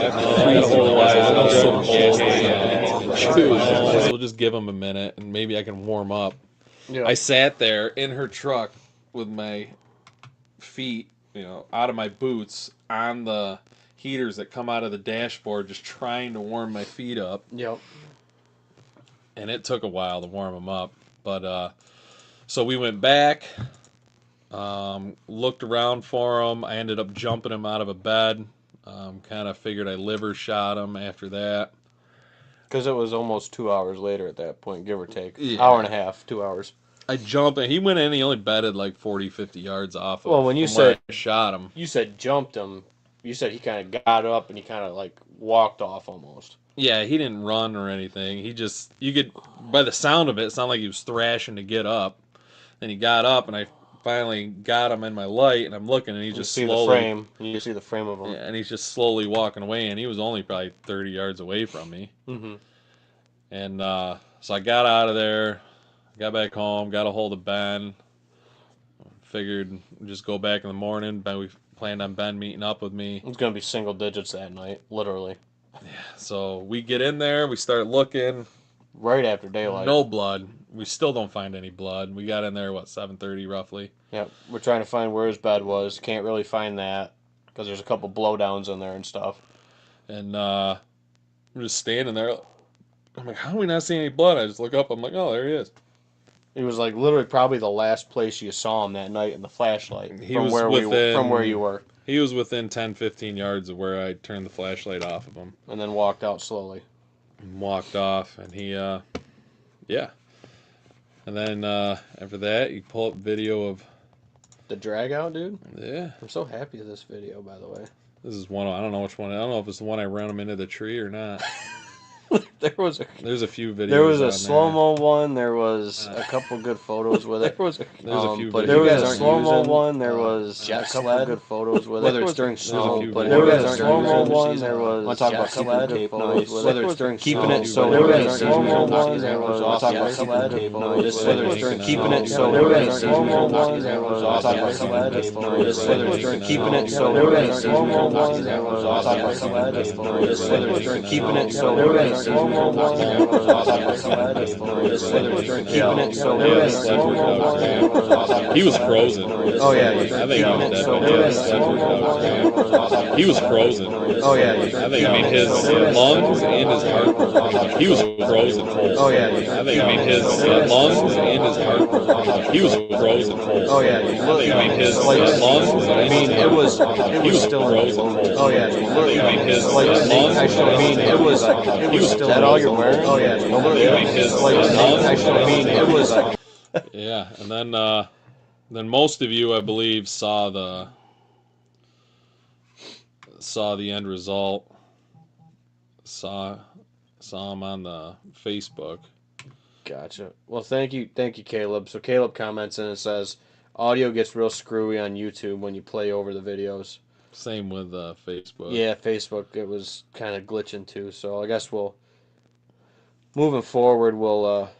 Got a hold of Liza. I was so cold. so we'll just give him a minute and maybe I can warm up. Yeah. I sat there in her truck with my feet, out of my boots on the heaters that come out of the dashboard, just trying to warm my feet up. Yep. And it took a while to warm them up. But so we went back, looked around for him. I ended up jumping him out of a bed. Kind of figured I liver shot him after that. Because it was almost 2 hours later at that point, give or take. Yeah. Hour and a half, 2 hours. I jumped and he went in. He only bedded like 40, 50 yards off of Well, when you from where said I shot him. You said jumped him. You said he kind of got up and he kind of like walked off almost. Yeah, he didn't run or anything. He just, you could, by the sound of it, it sounded like he was thrashing to get up. Then he got up and I finally got him in my light and I'm looking and he's just see slowly. the frame. You see the frame of him. Yeah, and he's just slowly walking away and he was only probably 30 yards away from me. Mm-hmm. And so I got out of there, got back home, got a hold of Ben. Figured just go back in the morning. Ben, we planned on Ben meeting up with me. It's gonna be single digits that night, literally. Yeah. So we get in there, we start looking. Right after daylight. No blood. We still don't find any blood. We got in there 7:30 roughly. Yep. We're trying to find where his bed was. Can't really find that because there's a couple blowdowns in there and stuff. And we're just standing there. I'm like, how do we not see any blood? I just look up. I'm like, oh, there he is. It was like literally probably the last place you saw him that night in the flashlight from where you were. He was within 10, 15 yards of where I turned the flashlight off of him. And then walked out slowly. And walked off, and he, yeah. And then after that, you pull up video of the drag out, dude. Yeah. I'm so happy with this video, by the way. This is one. I don't know which one. I don't know if it's the one I ran him into the tree or not. There's a few videos. There was a slow-mo one. There was a couple good photos with it. There's a few. But videos. there was a slow-mo one. There was a couple good photos with it. Whether it's during snow, but there was a slow-mo one. There was. Want to talk about keeping tape nice. Whether it's during keeping it so there was a slow-mo one. There was. Talk about keeping tape nice. Whether it's during keeping it so there was a slow-mo one. There was. talk about keeping tape nice. Whether it's during keeping it so there was a slow-mo one. There was. talk about keeping tape nice. Whether it's during keeping it so there was a slow-mo one. There was. He was frozen. Oh yeah, I think he was dead. He was frozen. Oh yeah, I think his lungs and his heart. He was frozen. Oh yeah, I think his lungs and his heart. He was frozen. Oh yeah, his lungs. it was still frozen. Oh yeah, his lungs. it was still. That all you're wearing? Oh yeah, his lungs. it was. Yeah, and then Then most of you, I believe, saw the end result. Saw him on the Facebook. Gotcha. Well, thank you, Caleb. So Caleb comments and it says, audio gets real screwy on YouTube when you play over the videos. Same with Facebook. Yeah, Facebook, it was kind of glitching too. So I guess moving forward, we'll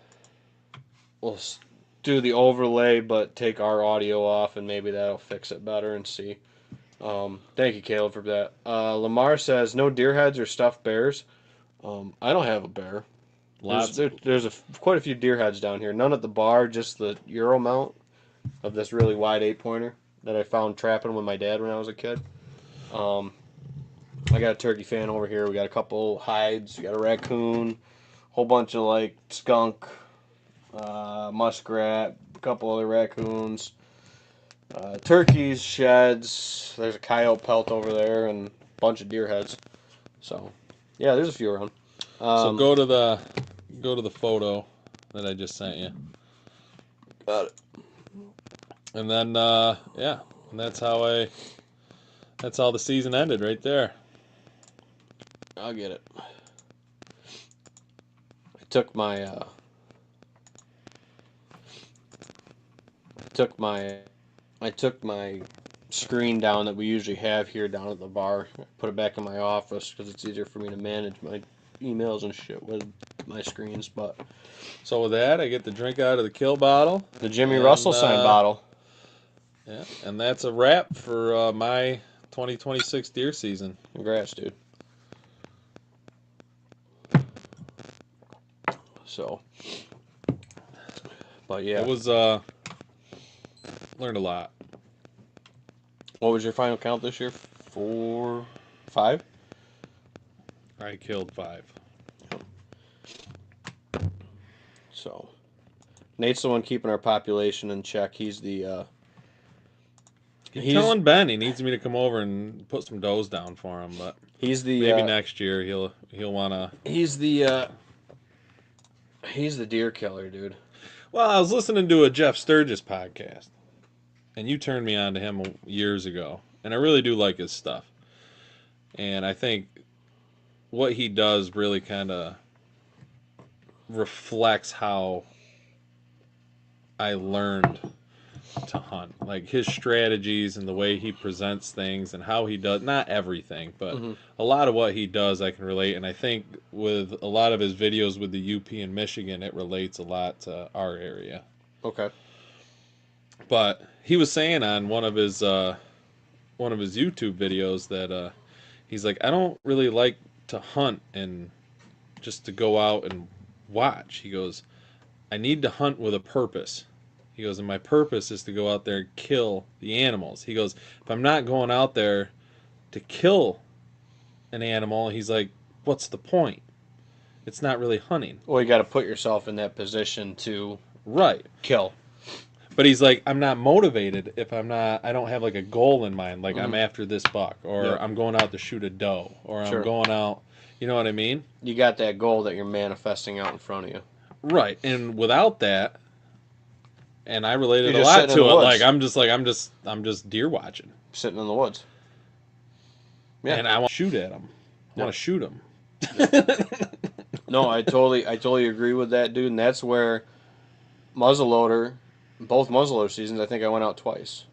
do the overlay, but take our audio off, and maybe that'll fix it better and see. Thank you, Caleb, for that. Lamar says, no deer heads or stuffed bears. I don't have a bear. There's quite a few deer heads down here. None at the bar, just the Euro mount of this really wide 8-pointer that I found trapping with my dad when I was a kid. I got a turkey fan over here. We got a couple hides. We got a raccoon, whole bunch of like skunk, muskrat, a couple other raccoons, turkeys, sheds. There's a coyote pelt over there, and a bunch of deer heads. So, yeah, there's a few around. So go to the photo that I just sent you. Got it. And then yeah, and that's how the season ended right there. I'll get it. I took my screen down that we usually have here down at the bar. Put it back in my office because it's easier for me to manage my emails and shit with my screens. But So with that, I get the drink out of the kill bottle. the Jimmy Russell signed bottle. Yeah, and that's a wrap for my 2026 deer season. Congrats, dude. So, but yeah, It was learned a lot. what was your final count this year? 4, 5? I killed 5. So, Nate's the one keeping our population in check. He's the He's telling Ben he needs me to come over and put some does down for him, but he's the maybe next year he'll wanna. He's the deer killer, dude. Well, I was listening to a Jeff Sturgis podcast, and you turned me on to him years ago, and I really do like his stuff. And I think what he does really kind of reflects how I learned to hunt. Like his strategies and the way he presents things and how he does, not everything, but a lot of what he does I can relate. And I think with a lot of his videos with the UP in Michigan, it relates a lot to our area. Okay. But he was saying on one of his YouTube videos that he's like, I don't really like to hunt and just to go out and watch. He goes, I need to hunt with a purpose. He goes, and my purpose is to go out there and kill the animals. He goes, if I'm not going out there to kill an animal, he's like, what's the point? It's not really hunting. Well, you got to put yourself in that position to kill. But he's like, I'm not motivated if I don't have like a goal in mind. Like I'm after this buck, or I'm going out to shoot a doe, or I'm going out, you know what I mean? You got that goal that you're manifesting out in front of you. Right. And without that, and I related a lot to it. Like I'm just deer watching, sitting in the woods. Yeah, and I want to shoot at them. I want to shoot them. No, I totally agree with that, dude. And that's where both muzzleloader seasons, I think I went out twice.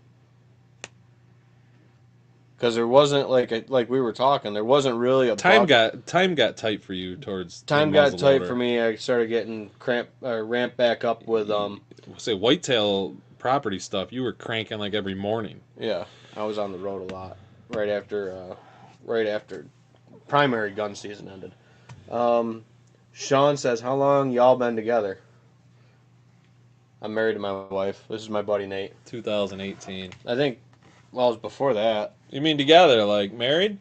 Because there wasn't like we were talking, there wasn't really a time got tight for you towards time got tight for me. I started getting ramped back up with say whitetail property stuff. You were cranking like every morning. Yeah, I was on the road a lot right after primary gun season ended. Sean says, how long y'all been together? I'm married to my wife. This is my buddy Nate. 2018. I think, well, it was before that. You mean together, like married?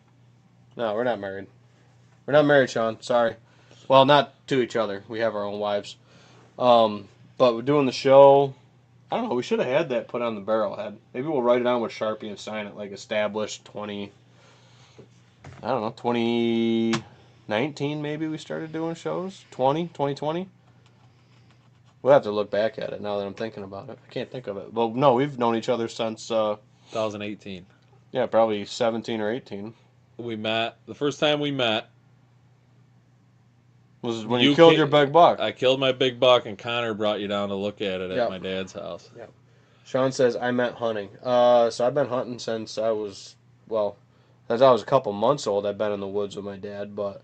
No, we're not married. We're not married, Sean. Sorry. Well, not to each other. We have our own wives. But we're doing the show. I don't know. We should have had that put on the barrel head. Maybe we'll write it on with Sharpie and sign it like established 2019 maybe we started doing shows. 2020. We'll have to look back at it now that I'm thinking about it. I can't think of it. Well, no, we've known each other since, 2018. yeah, probably 17 or 18. We met. The first time we met, Was when you killed your big buck. I killed my big buck, and Connor brought you down to look at it at Yep. my dad's house. Yep. Sean says, I meant hunting. So I've been hunting since I was, since I was a couple months old. I've been in the woods with my dad, but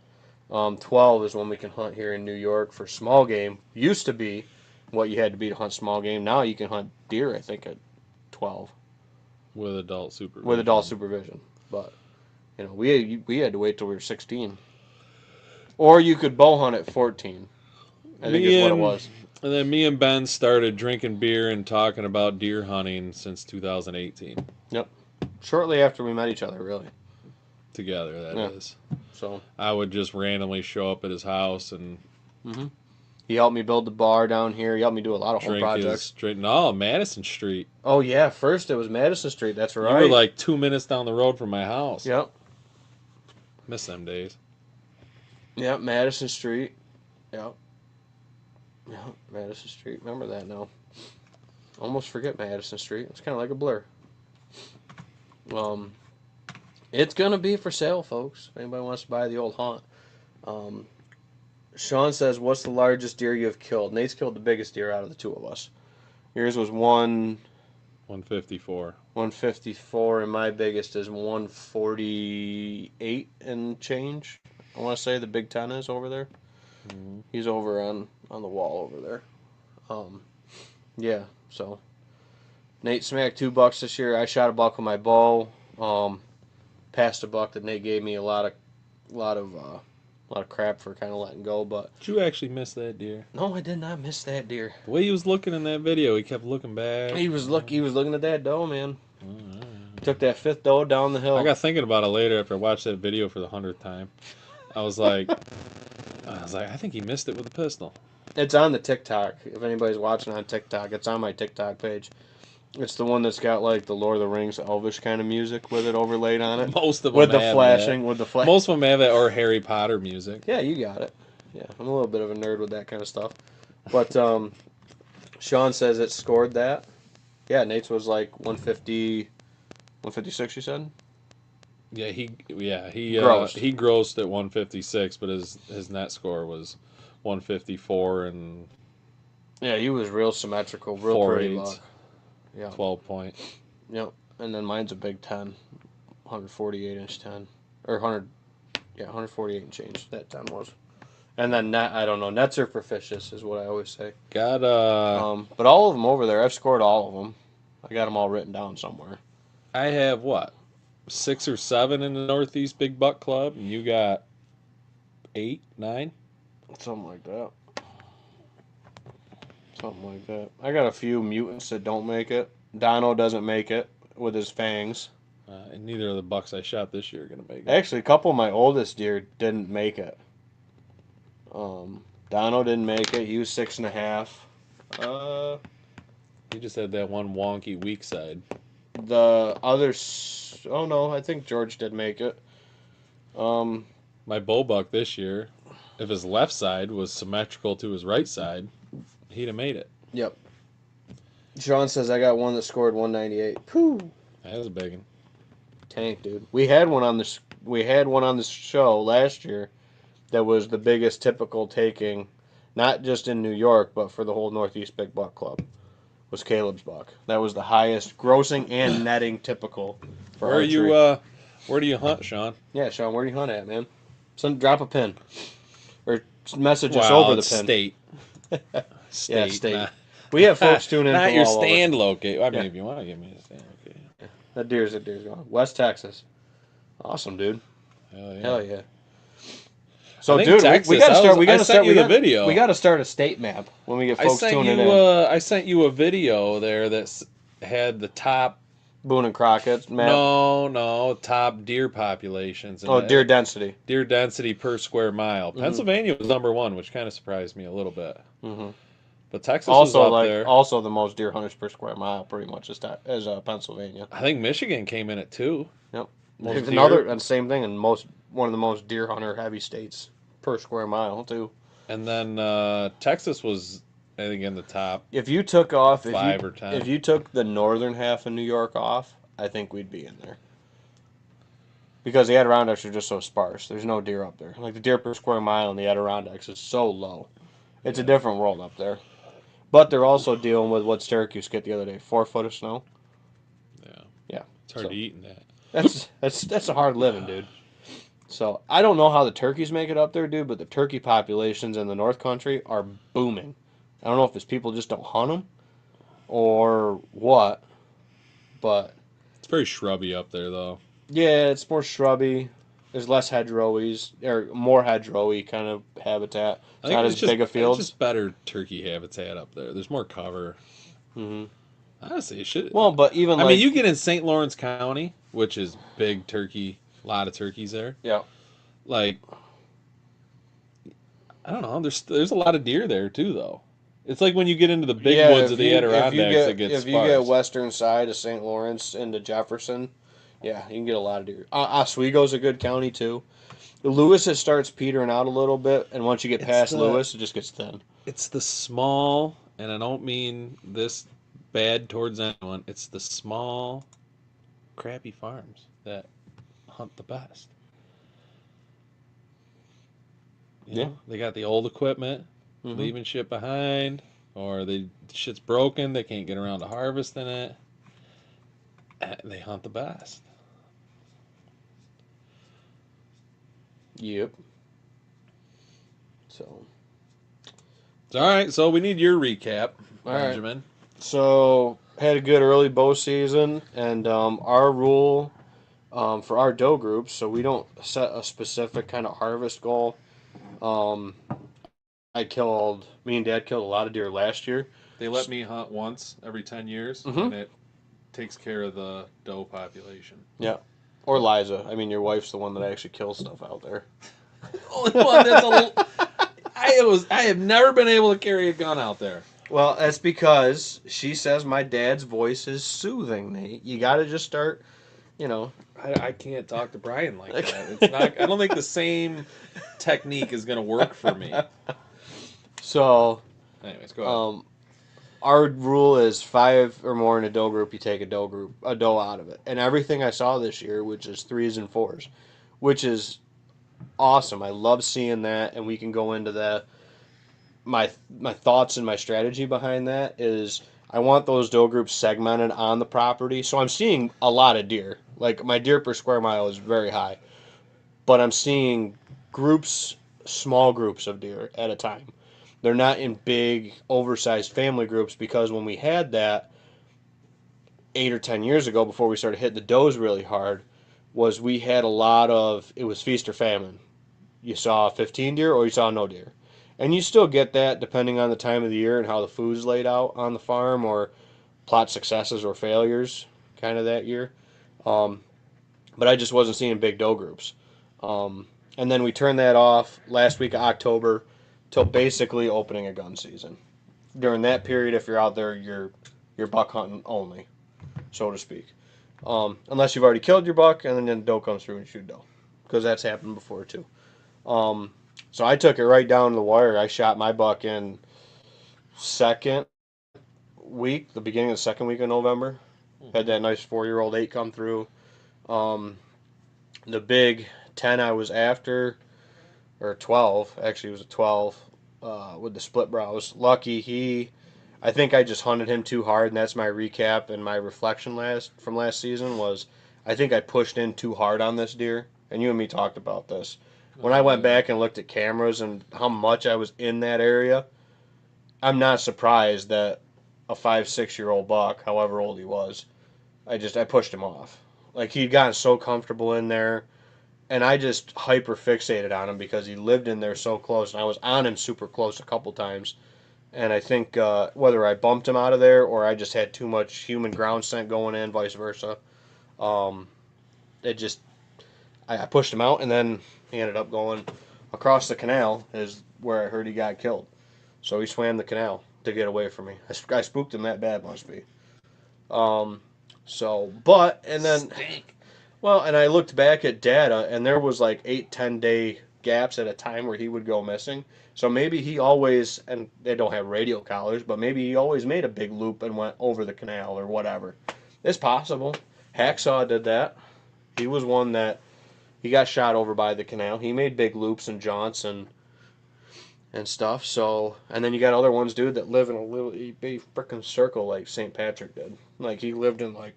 12 is when we can hunt here in New York for small game. Used to be what you had to be to hunt small game. Now you can hunt deer, I think, at 12. With adult supervision. With adult supervision. But, we had to wait till we were 16. Or you could bow hunt at 14. I think is what it was. And then me and Ben started drinking beer and talking about deer hunting since 2018. Yep. Shortly after we met each other, really. Together, that is. So I would just randomly show up at his house and he helped me build the bar down here. He helped me do a lot of home projects. No, Madison Street. Oh, yeah. First it was Madison Street. That's right. You were like 2 minutes down the road from my house. Yep. Miss them days. Yep, Madison Street. Yep. Yep, Madison Street. Remember that now. Almost forget Madison Street. It's kind of like a blur. It's going to be for sale, folks. If anybody wants to buy the old haunt. Sean says, what's the largest deer you have killed? Nate's killed the biggest deer out of the two of us. Yours was 154. 154, and my biggest is 148 and change. I want to say the Big Ten is over there. Mm-hmm. He's over on the wall over there. Yeah, so Nate smacked 2 bucks this year. I shot a buck with my bow. Passed a buck that Nate gave me a lot of crap for kind of letting go, but Did you actually miss that deer? no, I did not miss that deer. The way he was looking in that video, he kept looking back. He was looking at that doe, man. Took that 5th doe down the hill. I got thinking about it later after I watched that video for the 100th time. I was like, I think he missed it with a pistol. It's on the TikTok. If anybody's watching on TikTok, it's on my TikTok page. It's the one that's got like the Lord of the Rings Elvish kind of music with it overlaid on it. Most of them with the have flashing, that. with the flash. Most of them have that, or Harry Potter music. Yeah, you got it. Yeah, I'm a little bit of a nerd with that kind of stuff. But Sean says it scored that. Yeah, Nate's was like 150, 156. You said. Yeah, he grossed at 156, but his net score was 154 and yeah, he was real symmetrical, real pretty buck. Yeah, 12 point. Yep, and then mine's a Big 10, 148 inch 10 or 148 and change. That 10 was, and then net. I don't know. Nets are propitious, is what I always say. Got but all of them over there, I've scored all of them. I got them all written down somewhere. I have what? 6 or 7 in the Northeast Big Buck Club, and you got 8, 9? Something like that. Something like that. I got a few mutants that don't make it. Dono doesn't make it with his fangs. And neither of the bucks I shot this year are going to make it. Actually, a couple of my oldest deer didn't make it. Dono didn't make it. He was 6.5. He just had that one wonky weak side. The others, oh no, I think George did make it. My bow buck this year, if his left side was symmetrical to his right side, he'd have made it. Yep. Sean says I got one that scored 198. Pooh. That was a big one. Tank, dude. We had one on this show last year that was the biggest typical taking, not just in New York, but for the whole Northeast Big Buck Club. Was Caleb's buck. That was the highest grossing and netting typical for archery. Where do you hunt, Sean? Yeah, Sean, where do you hunt at, man? Drop a pin. Or message us over the pin. State. Yeah, state. Nah. We have folks tuning in not from your all stand over. locate. I mean, if you want to give me a stand locate. Yeah. That deer's gone. West Texas. Awesome, dude. Hell yeah. So, dude, Texas, we got to start. We got to start. the video. We got to start a state map when we get folks tuning in. I sent you a video there that had the top Boone and Crockett's map. No, top deer populations. And deer density. Deer density per square mile. Mm-hmm. Pennsylvania was #1, which kind of surprised me a little bit. Mm-hmm. But Texas was up there. Also, the most deer hunters per square mile, pretty much, is Pennsylvania. I think Michigan came in at 2. Yep. And same thing, and one of the most deer hunter heavy states per square mile too. And then Texas was I think in the top If you took off, 5 or 10. if you took the northern half of New York off, I think we'd be in there. Because the Adirondacks are just so sparse. There's no deer up there. Like the deer per square mile in the Adirondacks is so low. It's a Yeah. different world up there. But they're also dealing with what Syracuse get the other day, 4 foot of snow. Yeah. Yeah, It's hard to eat in that. that's a hard living, dude. So I don't know how the turkeys make it up there, dude. But the turkey populations in the North Country are booming. I don't know if it's people just don't hunt them or what, but It's very shrubby up there, though. yeah, it's more shrubby. There's less hedgerowies or more hedgerowy kind of habitat. I It's think not as big of it's fields. just better turkey habitat up there. There's more cover. Hmm. Honestly, it should. Well, but even I mean, like you get in St. Lawrence County, which is big turkey, a lot of turkeys there. yeah, Like, I don't know. There's a lot of deer there too, though. It's like when you get into the big yeah. woods of the Adirondacks, it gets If you get sparse. western side of St. Lawrence into Jefferson, yeah, you can get a lot of deer. Oswego's a good county too. Lewis it starts petering out a little bit, and once you get It's past the Lewis, it just gets thin. it's the small, and I don't mean this bad towards anyone. It's the small, crappy farms that hunt the best. You Yeah. know, they got the old equipment, Hmm. leaving shit behind, or shit's broken, they can't get around to harvesting it. And they hunt the best. Yep. So All right, so we need your recap, all right. Benjamin. So had a good early bow season, and our rule for our doe groups, so we don't set a specific kind of harvest goal. Um, me and Dad killed a lot of deer last year. They let me hunt once every 10 years, Mm-hmm. and it takes care of the doe population. Yeah. Or Liza. I mean, your wife's the one that actually kills stuff out there. Only one that's I have never been able to carry a gun out there. Well, that's because she says my dad's voice is soothing, Nate. You got to just start, you know. I can't talk to Brian like that. It's not. I don't think the same technique is going to work for me. So, Anyways, go ahead. our rule is 5 or more in a doe group. You take a doe out of it, and everything I saw this year, which is 3s and 4s, which is awesome. I love seeing that, and we can go into that. My thoughts and my strategy behind that is I want those doe groups segmented on the property. So I'm seeing a lot of deer. Like my deer per square mile is very high, but I'm seeing groups, small groups of deer at a time. They're not in big, oversized family groups because when we had that 8 or 10 years ago, before we started hitting the does really hard, was we had a lot of it was feast or famine. You saw 15 deer or you saw no deer. And you still get that depending on the time of the year and how the food's laid out on the farm or plot successes or failures kind of that year. Um, but I just wasn't seeing big doe groups. And then we turned that off last week of October till basically opening a gun season. During that period, if you're out there, you're buck hunting only, so to speak. Unless you've already killed your buck and then the doe comes through and shoot doe, because that's happened before too. Um, so I took it right down to the wire. I shot my buck in second week, the beginning of the second week of November. Had that nice 4-year-old 8 come through. Um, the big 10 I was after, or 12, actually it was a 12 with the split brows. Lucky I think I just hunted him too hard, and that's my recap and my reflection from last season was I think I pushed in too hard on this deer, and you and me talked about this. When I went back and looked at cameras and how much I was in that area, I'm not surprised that a 5, 6 year old buck, however old he was, I pushed him off. Like he'd gotten so comfortable in there, and I just hyper fixated on him because he lived in there so close, and I was on him super close a couple times. And I think whether I bumped him out of there or I just had too much human ground scent going in, vice versa, um, it just I pushed him out, and then he ended up going across the canal is where I heard he got killed. So he swam the canal to get away from me. I spooked him that bad, must be. Um, but and then Stink. well, and I looked back at data, and there was like 8, 10 day gaps at a time where he would go missing. So maybe he always, and they don't have radio collars, but maybe he always made a big loop and went over the canal or whatever. It's possible. Hacksaw did that. He was one that he got shot over by the canal. He made big loops and jaunts and stuff. So, and then you got other ones, dude, that live in a little big freaking circle like St. Patrick did. Like he lived in like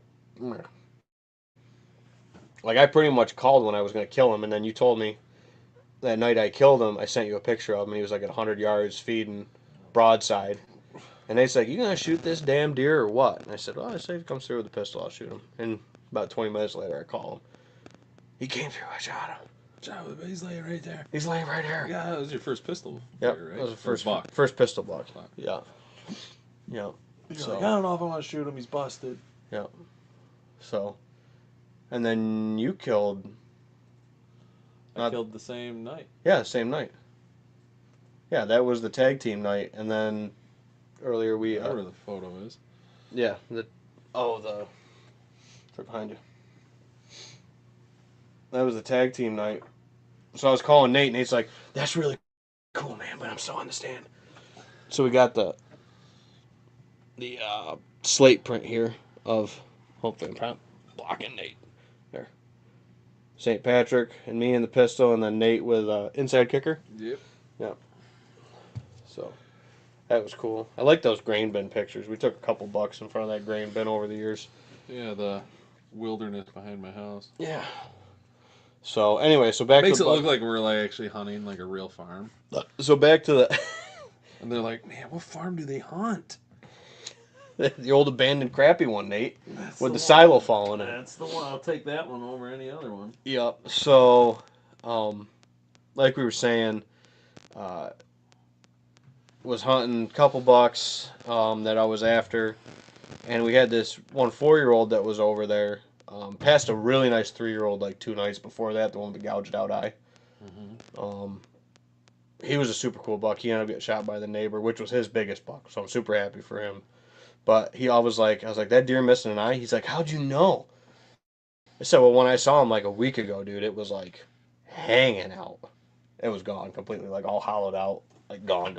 I pretty much called when I was gonna kill him, and then you told me that night I killed him. I sent you a picture of him. He was like at 100 yards feeding broadside. And they's like, "You gonna shoot this damn deer or what?" And I said, "Well, I say if he comes through with a pistol, I'll shoot him." And about 20 minutes later, I call him. He came through. I shot him. He's laying right there. He's laying right here. Yeah, that was your first pistol. Yep, Fire, right? that was the buck. first pistol buck. Yeah, yeah. You're So like, I don't know if I want to shoot him. He's busted. yeah. So, and then you killed. I killed the same night. Yeah, same night. Yeah, that was the tag team night, and then earlier we. Whatever the photo is. Yeah. The right behind you. That was the tag team night. So I was calling Nate. Nate's like, "That's really cool, man, but I'm still on the stand." So we got the slate print here of. Hopefully, I'm not blocking Nate. There. St. Patrick and me in the pistol, and then Nate with inside kicker. Yep. Yeah. So that was cool. I like those grain bin pictures. We took a couple bucks in front of that grain bin over the years. Yeah, the wilderness behind my house. Yeah. So anyway, so back Makes to it look like we're like actually hunting like a real farm. So back to the And they're like, man, what farm do they hunt? the old abandoned crappy one, Nate, That's with the one. silo falling in. That's the one. I'll take that one over any other one. Yep. So, like we were saying, was hunting a couple bucks that I was after, and we had this one 4-year-old that was over there. Passed a really nice 3-year-old like 2 nights before that, the one with the gouged out eye. Mm-hmm. He was a super cool buck. He ended up getting shot by the neighbor, which was his biggest buck, so I'm super happy for him. But I was like, that deer missing an eye? He's like, how'd you know? I said, well, when I saw him like a week ago, dude, it was like hanging out. It was gone completely, like all hollowed out, like gone.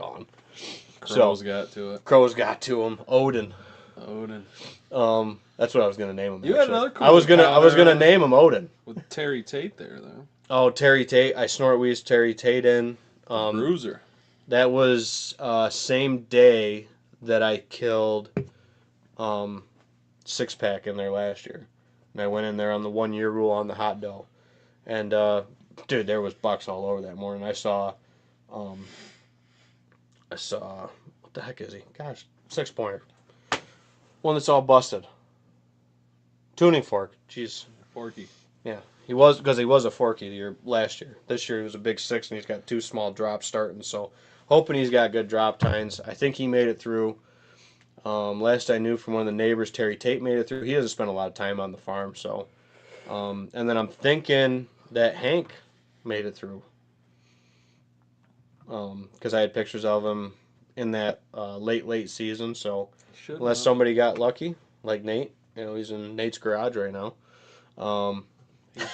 Crows got to it. Crows got to him. Odin. That's what I was gonna name him. You actually. had another cool I was gonna name him Odin. With Terry Tate there, though. Oh, Terry Tate. I snort wheezed Terry Tate in. Bruiser. That was same day that I killed 6-pack in there last year. And I went in there on the 1-year rule on the hot doe. And, dude, there was bucks all over that morning. I saw, what the heck is he? Gosh, 6-pointer. One that's all busted. Tuning fork. Jeez. Forky. Yeah. He was a forky last year. This year he was a big 6, and he's got 2 small drops starting. So hoping he's got good drop tines. I think he made it through. Last I knew from one of the neighbors, Terry Tate made it through. He doesn't spend a lot of time on the farm. So, and then I'm thinking that Hank made it through. Because I had pictures of him in that late season. So unless somebody got lucky, like Nate, he's in Nate's garage right now. He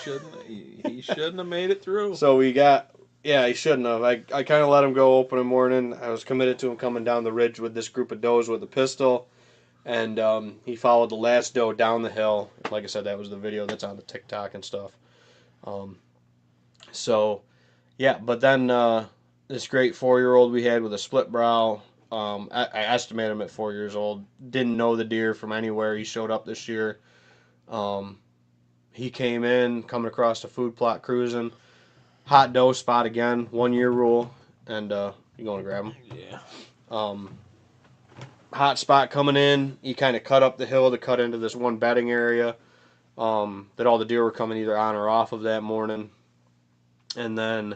shouldn't have made it through. So he shouldn't have. I kind of let him go opening morning. I was committed to him coming down the ridge with this group of does with a pistol, and he followed the last doe down the hill. Like I said, that was the video that's on the TikTok and stuff. But then this great 4-year-old we had with a split brow. I estimated him at 4 years old. Didn't know the deer from anywhere. He showed up this year. He came in, coming across the food plot cruising. Hot doe spot again, 1-year rule. And you going to grab him? Yeah. Hot spot coming in. He kind of cut up the hill to cut into this one bedding area that all the deer were coming either on or off of that morning. And then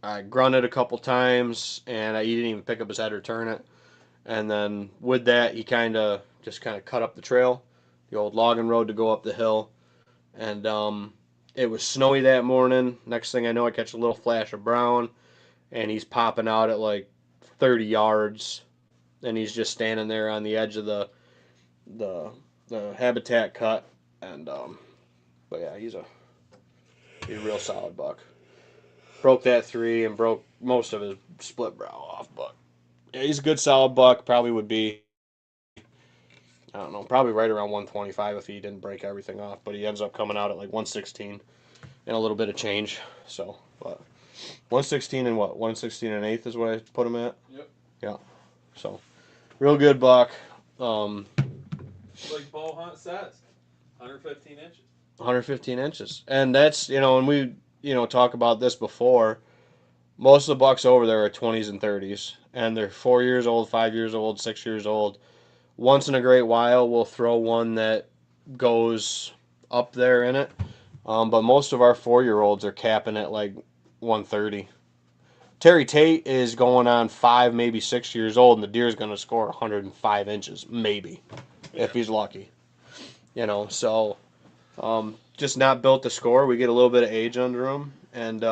I grunted a couple times, and he didn't even pick up his head or turn it. And then with that, he kind of cut up the trail, the old logging road to go up the hill. And it was snowy that morning. Next thing I know, I catch a little flash of brown, and he's popping out at like 30 yards. And he's just standing there on the edge of the habitat cut. And but yeah, He's a real solid buck. Broke that 3 and broke most of his split brow off, but yeah, he's a good solid buck. Probably would be, I don't know, probably right around 125 if he didn't break everything off. But he ends up coming out at like 116 and a little bit of change. So, but 116 and what? 116 and eighth is what I put him at. Yep. Yeah. So, real good buck. Like bow hunt says, 115 inches. 115 inches, and that's and we talk about this before. Most of the bucks over there are 20s and 30s, and they're 4 years old, 5 years old, 6 years old. Once in a great while, we'll throw one that goes up there in it. But most of our 4-year-olds are capping at like 130. Terry Tate is going on 5, maybe 6 years old, and the deer is going to score 105 inches, maybe, if he's lucky. So just not built to score. We get a little bit of age under them, and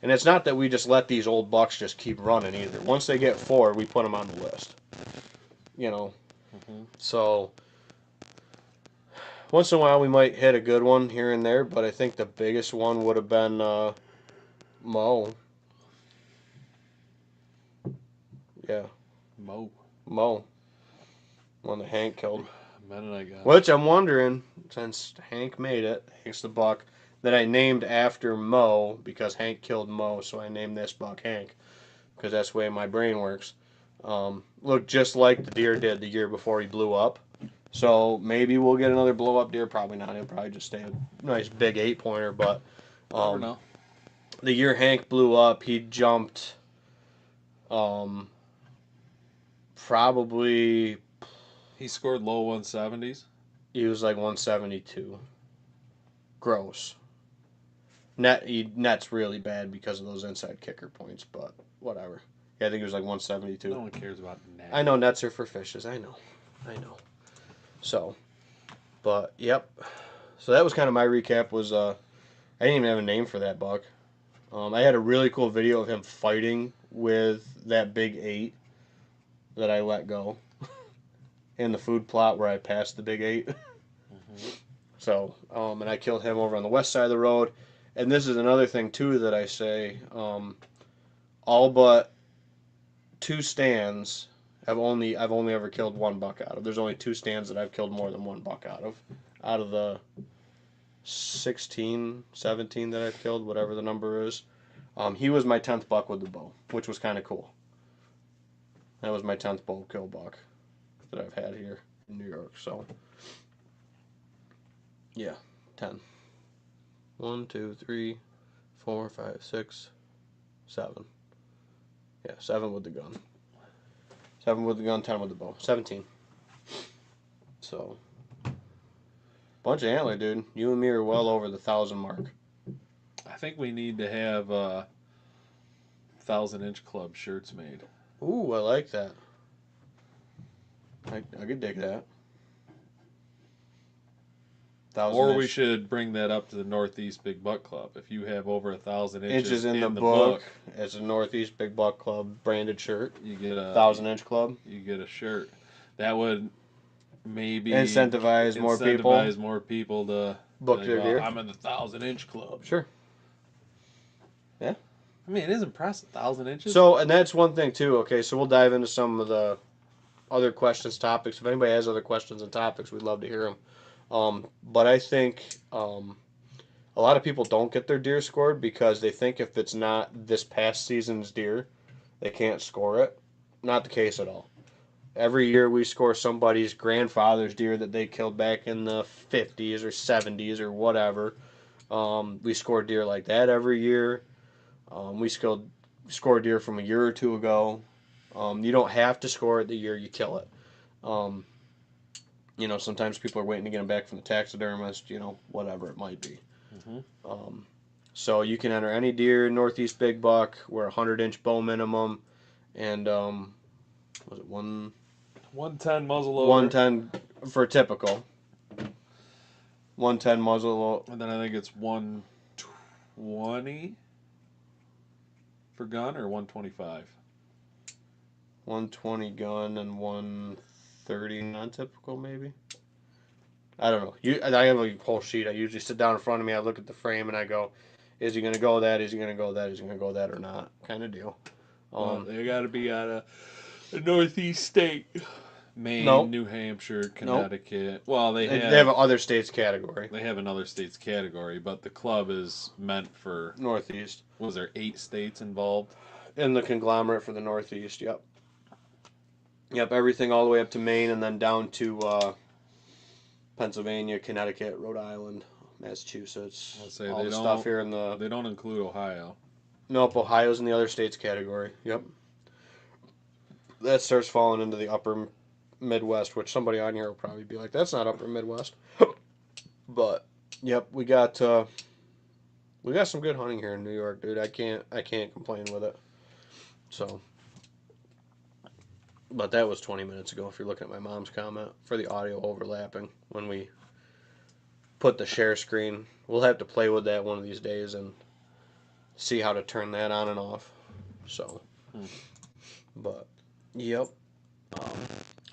it's not that we just let these old bucks just keep running either. Once they get 4, we put them on the list. So once in a while we might hit a good one here and there, but I think the biggest one would have been Mo. Yeah, Mo. One that Hank killed. Mennonite guy. Which I'm wondering, since Hank made it, Hank's the buck that I named after Mo because Hank killed Mo, so I named this buck Hank because that's the way my brain works. Looked just like the deer did the year before he blew up. So maybe we'll get another blow up deer. Probably not. He'll probably just stay a nice big 8-pointer. But Never know. the year Hank blew up, he jumped probably. He scored low 170s. He was like 172. Gross. Net's really bad because of those inside kicker points, but whatever. Yeah, I think it was like 172. No one cares about net. I know nets are for fishes. I know. So, but yep. So that was kind of my recap. Was I didn't even have a name for that buck. I had a really cool video of him fighting with that big 8 that I let go in the food plot where I passed the big 8. So, and I killed him over on the west side of the road. And this is another thing too that I say. All but 2 stands I've only ever killed 1 buck out of. There's only 2 stands that I've killed more than 1 buck out of. Out of the 16, 17 that I've killed, whatever the number is. He was my 10th buck with the bow, which was kind of cool. That was my 10th bow kill buck that I've had here in New York. So, yeah, 10. 1, 2, 3, 4, 5, 6, 7. Yeah, 7 with the gun. 7 with the gun, 10 with the bow. 17. So, bunch of antler, dude. You and me are well over the 1,000 mark. I think we need to have 1,000-inch club shirts made. Ooh, I like that. I could dig that. Or we should bring that up to the Northeast Big Buck Club. If you have over 1,000 inches in the book, as a Northeast Big Buck Club branded shirt, you get a 1,000-inch club. You get a shirt. That would maybe incentivize more people to book their deer. I'm in the 1,000-inch club. Sure. Yeah. I mean, it is impressive. 1,000 inches. So, and that's one thing too. Okay, so we'll dive into some of the other questions, topics. If anybody has other questions and topics, we'd love to hear them. But I think a lot of people don't get their deer scored because they think if it's not this past season's deer, they can't score it. Not the case at all. Every year we score somebody's grandfather's deer that they killed back in the 50s or 70s or whatever. We score deer like that every year. We score deer from a year or 2 ago. You don't have to score it the year you kill it. Sometimes people are waiting to get them back from the taxidermist, whatever it might be. Mm-hmm. So you can enter any deer, Northeast Big Buck. We're 100-inch bow minimum. And, was it 110 muzzle loader. 110 for typical. 110 muzzle loader. And then I think it's 120 for gun or 125? 120 gun and 130 non-typical, maybe. I don't know. I have a whole sheet. I usually sit down in front of me. I look at the frame and I go, is he going to go that? Is he going to go that? Is he going to go that or not? Kind of deal. Well, they got to be out of a northeast state. Maine, No, New Hampshire, no. Connecticut. Well, They have an other states category. they have another states category, but the club is meant for. Northeast. Was there 8 states involved? In the conglomerate for the Northeast, yep. Yep, everything all the way up to Maine and then down to Pennsylvania, Connecticut, Rhode Island, Massachusetts. I'll say all they the don't. stuff here in the. They don't include Ohio. Nope, Ohio's in the other states category. Yep. That starts falling into the upper Midwest, which somebody on here will probably be like, that's not upper Midwest. But, yep, we got some good hunting here in New York, dude. I can't complain with it. So, but that was 20 minutes ago if you're looking at my mom's comment for the audio overlapping when we put the share screen. We'll have to play with that one of these days and see how to turn that on and off. So, but yep.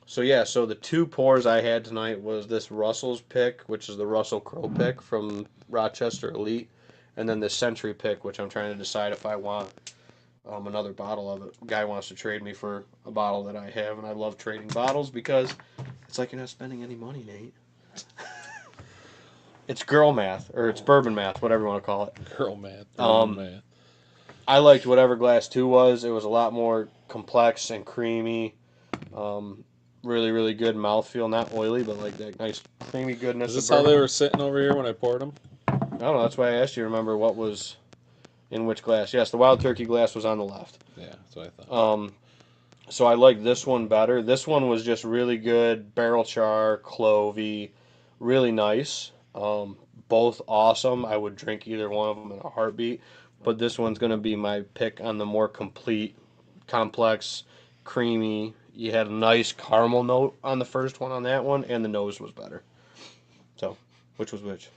So yeah, so the 2 pours I had tonight was this Russell's pick, which is the Russell Crowe pick from Rochester Elite, and then the Century pick, which I'm trying to decide if I want another bottle of it. Guy wants to trade me for a bottle that I have, and I love trading bottles because it's like you're not spending any money, Nate. It's girl math, or it's bourbon math, whatever you want to call it. Girl math. Man. I liked whatever Glass 2 was. It was a lot more complex and creamy. Really, really good mouthfeel. Not oily, but like that nice creamy goodness. Is this how they were sitting over here when I poured them? I don't know. That's why I asked you to remember what was in which glass. Yes, the Wild Turkey glass was on the left. Yeah, that's what I thought. So I like this one better. This one was just really good. Barrel char, clovey, really nice. Both awesome. I would drink either one of them in a heartbeat. But this one's going to be my pick on the more complete, complex, creamy. You had a nice caramel note on the first one on that one, and the nose was better. So, which was which?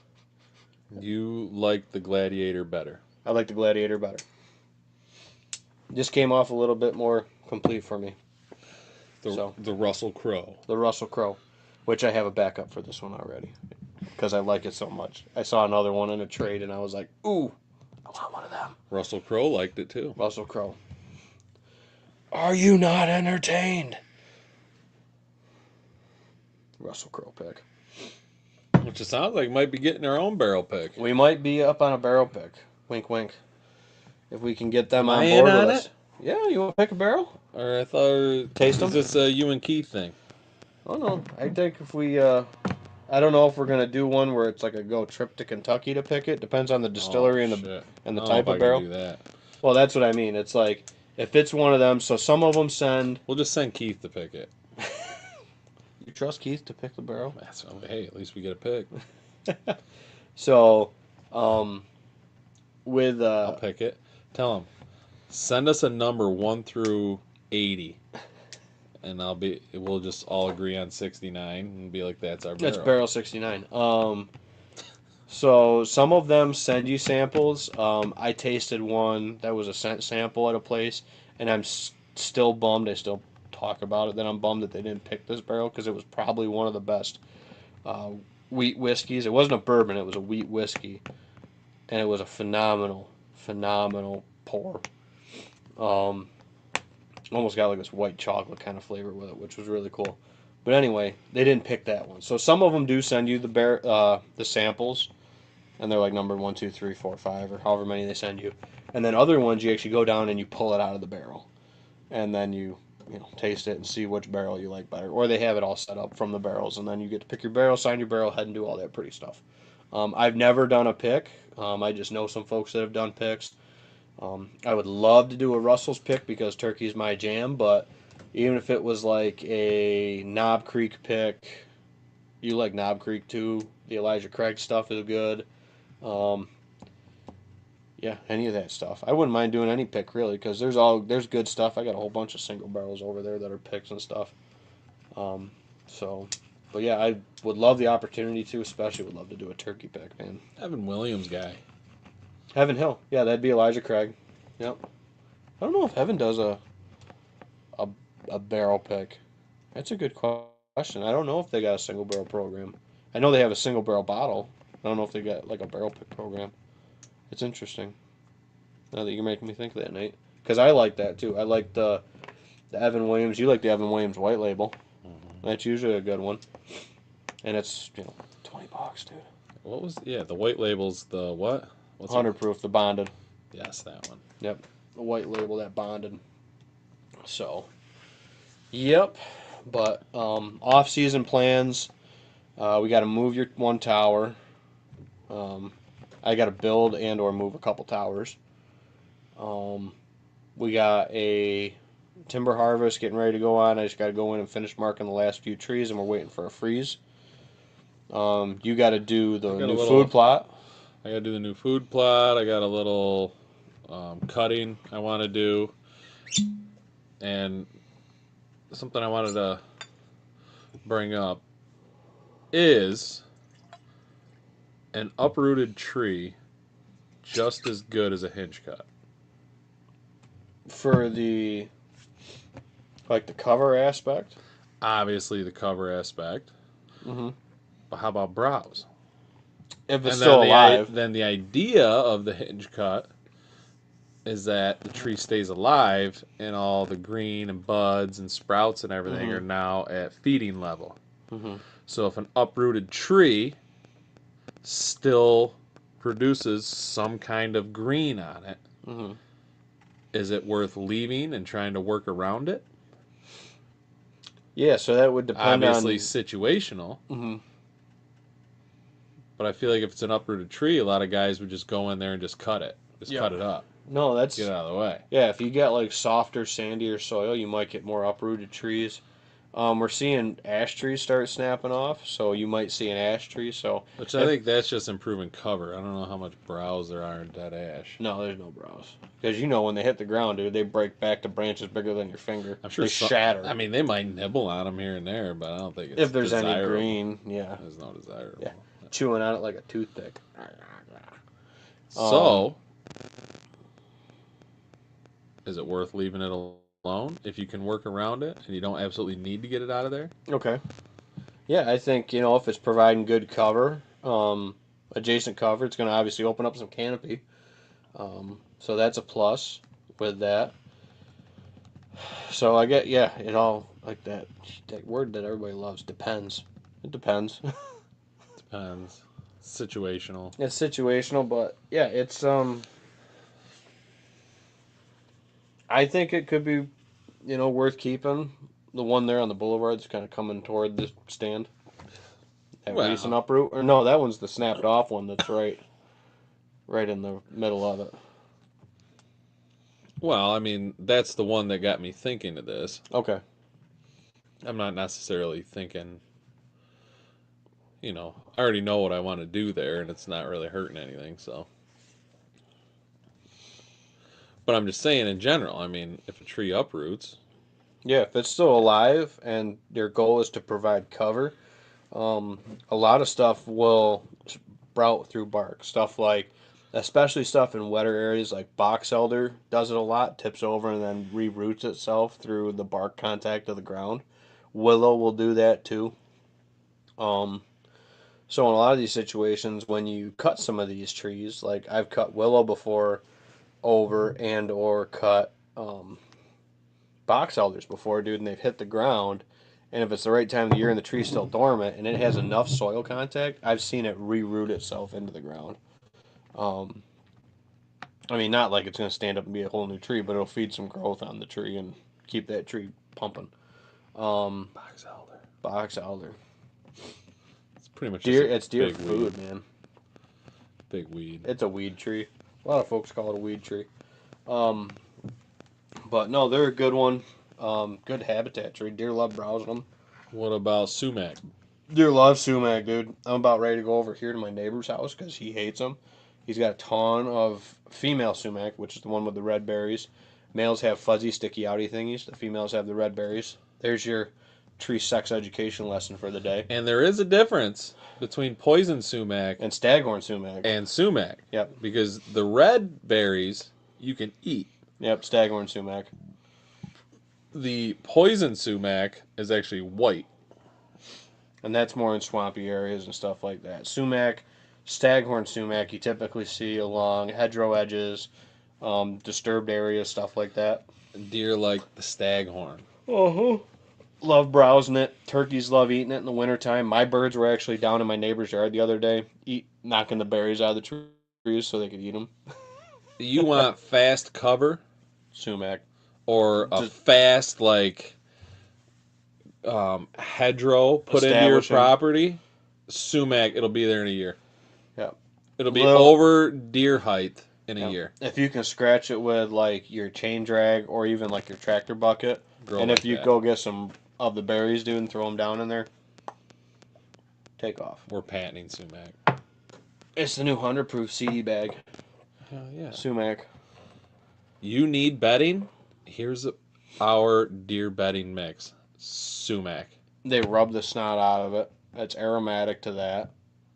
You like the Gladiator better. I like the Gladiator better. This came off a little bit more complete for me. The Russell Crowe. The Russell Crowe, which I have a backup for this one already because I like it so much. I saw another one in a trade, and I was like, ooh, I want one of them. Russell Crowe liked it too. Russell Crowe. Are you not entertained? Russell Crowe pick. Which it sounds like might be getting our own barrel pick. We might be up on a barrel pick. Wink, wink. If we can get them on Am I board in with on us. it? Yeah, you want to pick a barrel? Or I thought Taste 'em? is this a you and Keith thing? Oh no, I think if we, I don't know if we're gonna do one where it's like a go trip to Kentucky to pick it. Depends on the distillery and the I don't type know of if I barrel. can do that. Well, that's what I mean. It's like if it's one of them. So some of them send. We'll just send Keith to pick it. You trust Keith to pick the barrel? That's hey, at least we get a pick. So, with I'll pick it. Tell him, send us a number 1 through 80, and we'll just all agree on 69 and be like, that's our barrel. That's barrel 69. So some of them send you samples. I tasted one that was a scent sample at a place, and I'm still bummed. I still talk about it. That I'm bummed that they didn't pick this barrel because it was probably one of the best wheat whiskeys. It wasn't a bourbon. It was a wheat whiskey, and it was a phenomenal pour. Almost got like this white chocolate kind of flavor with it, which was really cool. But anyway, they didn't pick that one. So some of them do send you the samples, and they're like number 1, 2, 3, 4, 5, or however many they send you. And then other ones you actually go down and you pull it out of the barrel, and then you taste it and see which barrel you like better. Or they have it all set up from the barrels, and then you get to pick your barrel, sign your barrel head, and do all that pretty stuff. I've never done a pick. I just know some folks that have done picks. I would love to do a Russell's pick because turkey's my jam, but even if it was like a Knob Creek pick, you like Knob Creek too. The Elijah Craig stuff is good. Yeah, any of that stuff. I wouldn't mind doing any pick really because there's good stuff. I got a whole bunch of single barrels over there that are picks and stuff. But yeah, I would love the opportunity to, especially would love to do a turkey pick, man. Evan Williams guy. Heaven Hill. Yeah, that'd be Elijah Craig. Yep. I don't know if Heaven does a barrel pick. That's a good question. I don't know if they got a single barrel program. I know they have a single barrel bottle. I don't know if they got like a barrel pick program. It's interesting. Now that you're making me think of that, Nate, because I like that too. I like the Evan Williams. You like the Evan Williams white label. That's usually a good one, and it's $20, dude. What was the white label's the what? What's 100 it? proof, the bonded. Yes, that one. Yep, the white label that bonded. So, yep. But off-season plans. We got to move your one tower. I got to build and or move a couple towers. We got a timber harvest getting ready to go on. I just got to go in and finish marking the last few trees, and we're waiting for a freeze. You got to do the new food plot. I got to do the new food plot. I got a little cutting I want to do, and something I wanted to bring up is an uprooted tree just as good as a hinge cut. For the the cover aspect. Obviously, the cover aspect. Mm-hmm. But how about browse? If it's And still alive. then the idea of the hinge cut is that the tree stays alive and all the green and buds and sprouts and everything are now at feeding level. Mm-hmm. So if an uprooted tree still produces some kind of green on it, Mm-hmm. is it worth leaving and trying to work around it? Yeah, so that would depend Obviously on situational. Mm-hmm. But I feel like if it's an uprooted tree, a lot of guys would just go in there and just cut it. Just cut it up. No, that's Get it out of the way. yeah. If you get like softer, sandier soil, you might get more uprooted trees. We're seeing ash trees start snapping off, so you might see an ash tree. So Which I think that's just improving cover. I don't know how much browse there are in dead ash. no, there's no browse because when they hit the ground, dude, they break back to branches bigger than your finger. I'm sure they shatter. I mean, they might nibble on them here and there, but I don't think it's if there's desirable. any green, yeah, There's no desirable. Yeah. Chewing on it like a toothpick. So, is it worth leaving it alone if you can work around it and you don't absolutely need to get it out of there? Okay. Yeah, I think if it's providing good cover, adjacent cover, it's going to obviously open up some canopy. So that's a plus with that. So I get it all like that word that everybody loves, depends. It depends. Depends. Situational. It's situational, but yeah, it's I think it could be worth keeping. The one there on the boulevard that's kind of coming toward the stand. That recent uproot, or no, that one's the snapped off one. That's right in the middle of it. Well, I mean, that's the one that got me thinking of this. Okay. I'm not necessarily thinking, I already know what I want to do there, and it's not really hurting anything, so. But I'm just saying in general, I mean, if a tree uproots. Yeah, if it's still alive and your goal is to provide cover, a lot of stuff will sprout through bark. Stuff like, especially stuff in wetter areas like box elder does it a lot, tips over and then re-roots itself through the bark contact of the ground. Willow will do that too. So in a lot of these situations, when you cut some of these trees, like I've cut willow before over and or cut box elders before, dude, and they've hit the ground. And if it's the right time of the year and the tree's still dormant and it has enough soil contact, I've seen it re-root itself into the ground. I mean, not like it's going to stand up and be a whole new tree, but it'll feed some growth on the tree and keep that tree pumping. Box elder. Box elder. It's pretty much Deer. just a It's deer big food, weed. man. Big weed. It's a weed tree. A lot of folks call it a weed tree. But no, they're a good one. Good habitat tree. Deer love browsing them. What about sumac? Deer love sumac, dude. I'm about ready to go over here to my neighbor's house because he hates them. He's got a ton of female sumac, which is the one with the red berries. Males have fuzzy, sticky, outy thingies. The females have the red berries. There's your tree sex education lesson for the day. And there is a difference between poison sumac And staghorn sumac. and sumac. Yep. Because the red berries you can eat. Yep, staghorn sumac. The poison sumac is actually white. and that's more in swampy areas and stuff like that. Sumac, staghorn sumac, you typically see along hedgerow edges, disturbed areas, stuff like that. Deer like the staghorn. Uh-huh. Love browsing it. Turkeys love eating it in the wintertime. My birds were actually down in my neighbor's yard the other day, knocking the berries out of the trees so they could eat them. You want fast cover Sumac. or a Just fast hedgerow put into your establishing. property? Sumac, it'll be there in a year. Yeah. It'll be Little- over deer height in a Yeah. year. If you can scratch it with like your chain drag or even like your tractor bucket, Grow and like if you that. go get some of the berries, dude, and throw them down in there, take off. We're patenting sumac. It's the new 100-proof CD bag. Hell yeah. Sumac. You need bedding? Here's our deer bedding mix. Sumac. They rub the snot out of it. It's aromatic to that.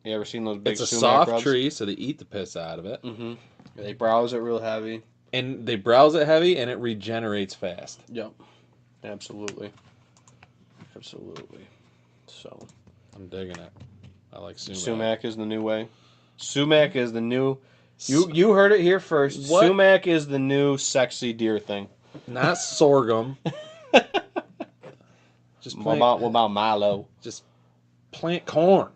You ever seen those big It's a sumac soft rubs? tree, so they eat the piss out of it. Mm-hmm. They browse it real heavy. And they browse it heavy, and it regenerates fast. Yep. Absolutely. Absolutely. So. I'm digging it. I like sumac. Sumac is the new way. Sumac is the new. You heard it here first. What? Sumac is the new sexy deer thing. Not sorghum. Just What plant, about Milo? just plant corn.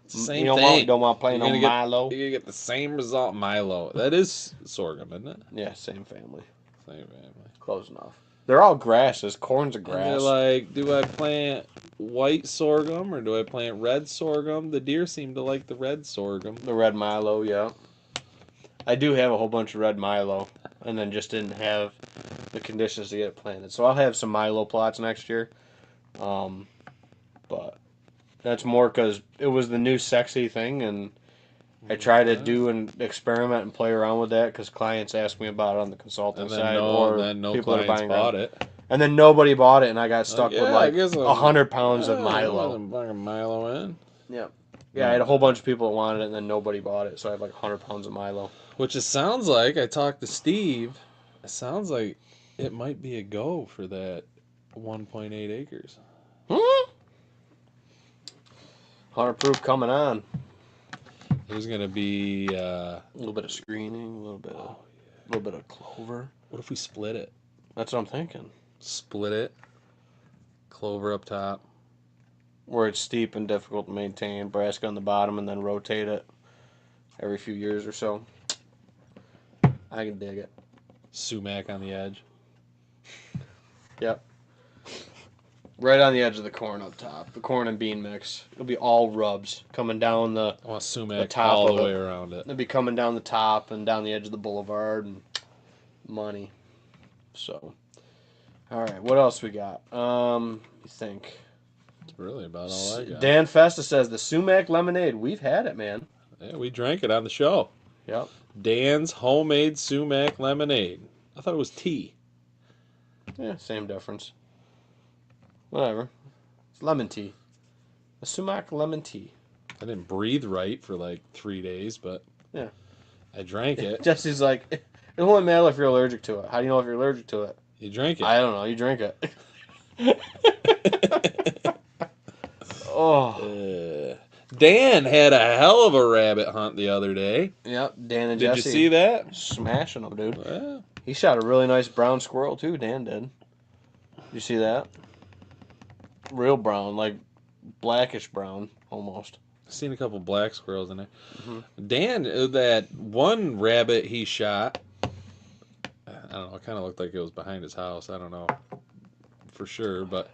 It's the same you thing. don't want playing You're on gonna Milo? You're gonna get the same result. Milo. That is sorghum, isn't it? Yeah, same family. Same family. Close enough. They're all grasses. Corn's a And they're grass. like, do I plant white sorghum or do I plant red sorghum? The deer seem to like the red sorghum. The red Milo, yeah. I do have a whole bunch of red Milo, and then just didn't have the conditions to get it planted. So I'll have some Milo plots next year. But that's more because it was the new sexy thing, and I try to do an experiment and play around with that because clients ask me about it on the consulting And then side, no, or then no people that are clients buying bought around. it. And then nobody bought it, and I got stuck Yeah, with I like guess 100 pounds of I Milo. wasn't fucking Milo in. Yeah, I had a whole bunch of people that wanted it, and then nobody bought it, so I have like 100 pounds of Milo. Which it sounds like, I talked to Steve, it sounds like it might be a go for that 1.8 acres. 100 proof coming on. There's going to be... A little bit of screening, a little bit of clover. what if we split it? That's what I'm thinking. Split it. Clover up top. Where it's steep and difficult to maintain, brassica on the bottom, and then rotate it every few years or so. I can dig it. Sumac on the edge. Yep. Right on the edge of the corn up top. The corn and bean mix. It'll be all rubs coming down the... I want sumac top all of the it. way around it. It'll be coming down the top and down the edge of the boulevard and money. So, all right. What else we got? You think? That's really about all I got. Dan Festa says the sumac lemonade. We've had it, man. Yeah, we drank it on the show. Yep. Dan's homemade sumac lemonade. I thought it was tea. Yeah, same difference. Whatever. It's lemon tea. A sumac lemon tea. I didn't breathe right for like 3 days, but Yeah. I drank it. Jesse's like, it won't matter if you're allergic to it. How do you know if you're allergic to it? You drank it. I don't know. You drink it. Oh. Dan had a hell of a rabbit hunt the other day. Yep. Dan and Did Jesse. you see that? Smashing them, dude. Well, He shot a really nice brown squirrel too. Dan did. You see that? Real brown, like blackish brown, almost. I've seen a couple black squirrels in there. Mm-hmm. Dan, that one rabbit he shot, I don't know, it kind of looked like it was behind his house. I don't know for sure, but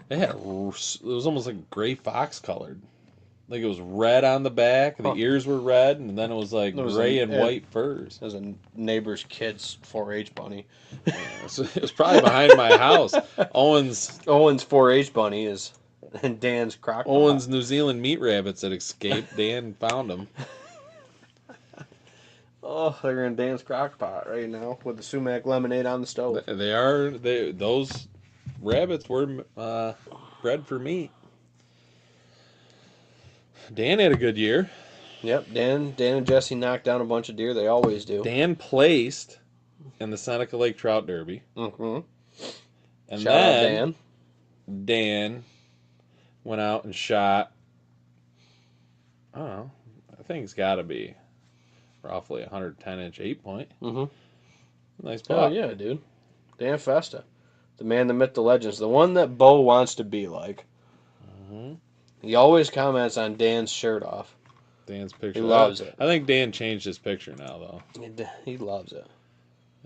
it was almost like gray fox colored. Like it was red on the back, the ears were red, and then it was like gray and white furs. It was a neighbor's kid's 4-H bunny. So it was probably behind my house. Owen's 4-H bunny is and Dan's crock. Owen's New Zealand meat rabbits that escaped. Dan found them. Oh, they're in Dan's crock pot right now with the sumac lemonade on the stove. Those rabbits were bred for meat. Dan had a good year. Yep, Dan and Jesse knocked down a bunch of deer. They always do. Dan placed in the Seneca Lake Trout Derby. Mm-hmm. And Shout out then Dan went out and shot. I don't know. I think it's got to be roughly 110-inch 8-point. Nice Oh buck. yeah, dude. Dan Festa. The man, the myth, the legends. The one that Bo wants to be like. He always comments on Dan's shirt off. Dan's picture. He loves it. I think Dan changed his picture now, though. He loves it.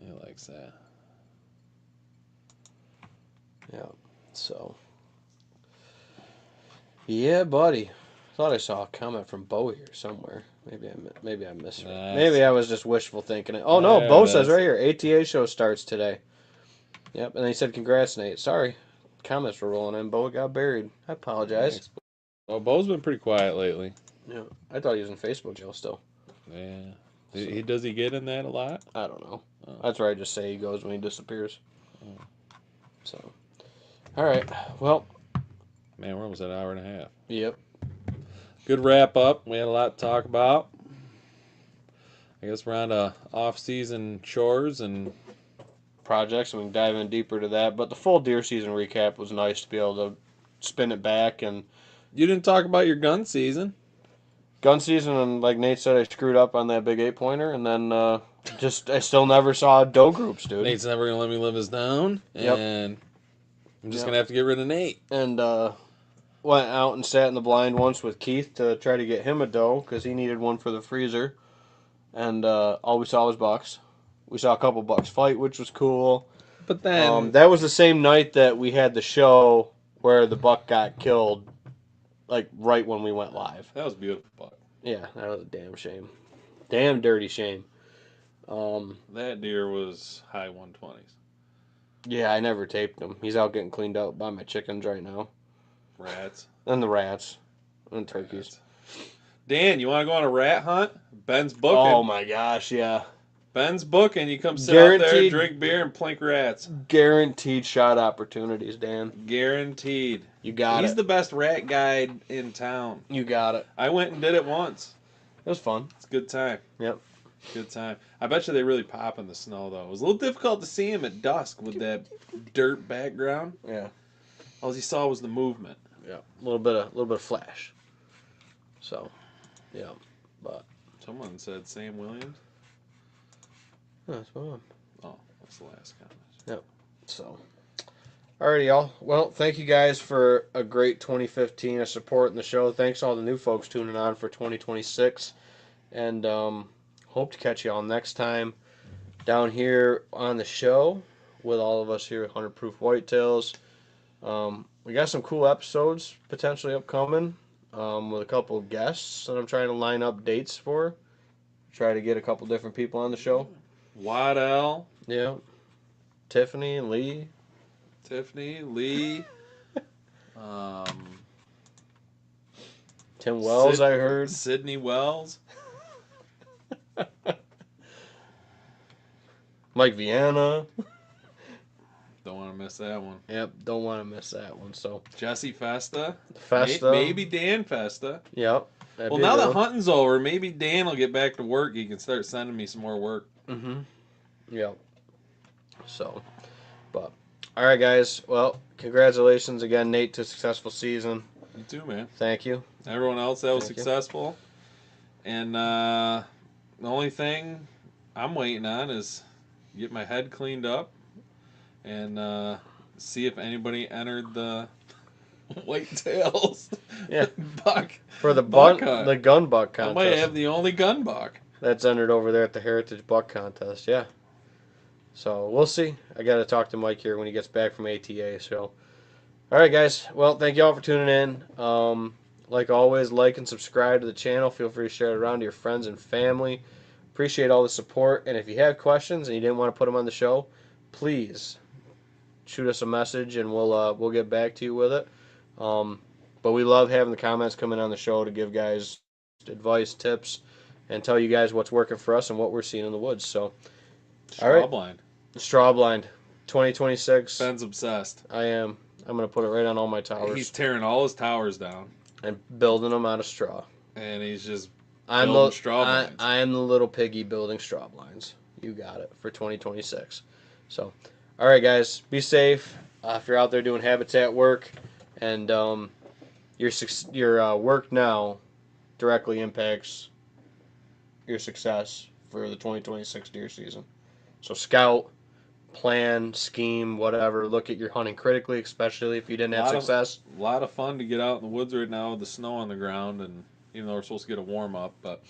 He likes that. Yeah. So. Yeah, buddy. Thought I saw a comment from Bo here somewhere. Maybe I missed it. Maybe I was just wishful thinking it. Oh no, There Bo it says is. right here, ATA show starts today. Yep, and he said congrats, Nate. Sorry, comments were rolling in. Bo got buried. I apologize. Thanks. Well, Bo's been pretty quiet lately. Yeah, I thought he was in Facebook jail still. Yeah. Does he get in that a lot? I don't know. Oh. That's where I just say he goes when he disappears. So, all right. Well, Man, we're almost at an hour and a half. yep. Good wrap up. We had a lot to talk about. I guess we're on to off-season chores and Projects, and we can dive in deeper to that. But the full deer season recap was nice to be able to spin it back. And you didn't talk about your gun season. gun season, and like Nate said, I screwed up on that big 8-pointer, and then I still never saw doe groups, dude. Nate's never gonna let me live us down, Yep. and I'm just Yep. gonna have to get rid of Nate. And went out and sat in the blind once with Keith to try to get him a doe because he needed one for the freezer. And all we saw was bucks. We saw a couple bucks fight, which was cool. But then That was the same night that we had the show where the buck got killed, like right when we went live. that was a beautiful buck. Yeah, that was a damn shame. Damn dirty shame. That deer was high 120s. Yeah, I never taped him. He's out getting cleaned up by my chickens right now. Rats. And the rats. And turkeys. Rats. Dan, you want to go on a rat hunt? Ben's booking. Oh my gosh, yeah. Ben's booking. You come sit out there, Guaranteed- drink beer, and plink rats. Guaranteed shot opportunities, Dan. Guaranteed. You got He's it. the best rat guide in town. You got it. I went and did it once. It was fun. It's a good time. Yep. Good time. I bet you they really pop in the snow, though. It was a little difficult to see him at dusk with that dirt background. Yeah. All you saw was the movement. Yeah. A little bit of flash. So, yeah. But Someone said Sam Williams. that's fun. Oh, that's the last comment. So, alrighty, y'all. Well, thank you guys for a great 2015 of supporting the show. Thanks all the new folks tuning on for 2026, and hope to catch you all next time down here on the show with all of us here at 100 Proof Whitetails. We got some cool episodes potentially upcoming with a couple of guests that I'm trying to line up dates for. Try to get a couple different people on the show. Waddell, Yeah. Tiffany and Lee. Tiffany, Lee, Tim Wells, I heard. Sydney Wells. Mike Vienna. Don't want to miss that one. Yep, don't want to miss that one. So, Jesse Festa. Festa. Maybe Dan Festa. Yep. Well, now the hunting's over, maybe Dan will get back to work. He can start sending me some more work. Mm-hmm. Yep. So, but, all right, guys. Well, congratulations again, Nate, to a successful season. You too, man. Thank you. Everyone else that was Thank you. successful. And the only thing I'm waiting on is get my head cleaned up and see if anybody entered the Whitetails Yeah. buck. For the Buck buck, hunt. the gun buck I contest. might have the only gun buck. That's entered over there at the Heritage Buck Contest. Yeah. So we'll see. I got to talk to Mike here when he gets back from ATA. So, all right, guys. Well, thank you all for tuning in. Like always, like and subscribe to the channel. Feel free to share it around to your friends and family. Appreciate all the support. And if you have questions and you didn't want to put them on the show, please shoot us a message and we'll get back to you with it. But we love having the comments coming on the show to give guys advice, tips, and tell you guys what's working for us and what we're seeing in the woods. So, Straw all right. blind. Straw blind, 2026. Ben's obsessed. I am. I'm going to put it right on all my towers He's tearing all his towers down. and building them out of straw. And he's just I'm Building the straw blinds. I am the little piggy building straw blinds. You got it for 2026. So, all right, guys, be safe if you're out there doing habitat work, and your work now directly impacts your success for the 2026 deer season. So scout, plan, scheme, whatever. Look at your hunting critically, especially if you didn't have success. A lot of fun to get out in the woods right now with the snow on the ground, and even though we're supposed to get a warm up, but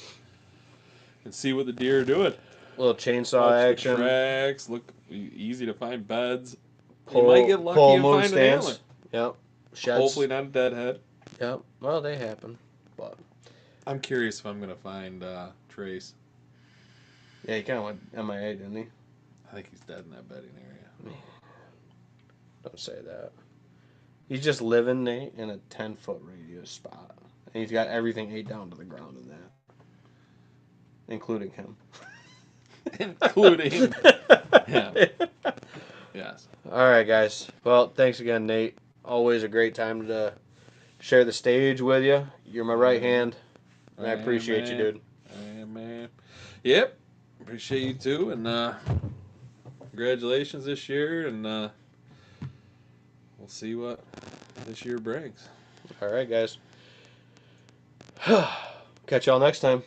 and see what the deer are doing. Little chainsaw Watch action. the tracks. Look easy to find beds. You Pull, might get lucky pull and moon find an antler. stands. Yep. Sheds. Hopefully not a deadhead. Yep. Well, they happen. But I'm curious if I'm gonna find Trace. yeah, he kind of went MIA, didn't he? I think he's dead in that bedding area. Don't say that. He's just living, Nate, in a 10-foot radius spot. And he's got everything ate down to the ground in that. Including him. Including him. Yes. All right, guys. Well, thanks again, Nate. Always a great time to share the stage with you. You're my right hand, and I appreciate you, dude. Man. Yep. Appreciate you too, and congratulations this year, and we'll see what this year brings. All right, guys. Catch y'all next time.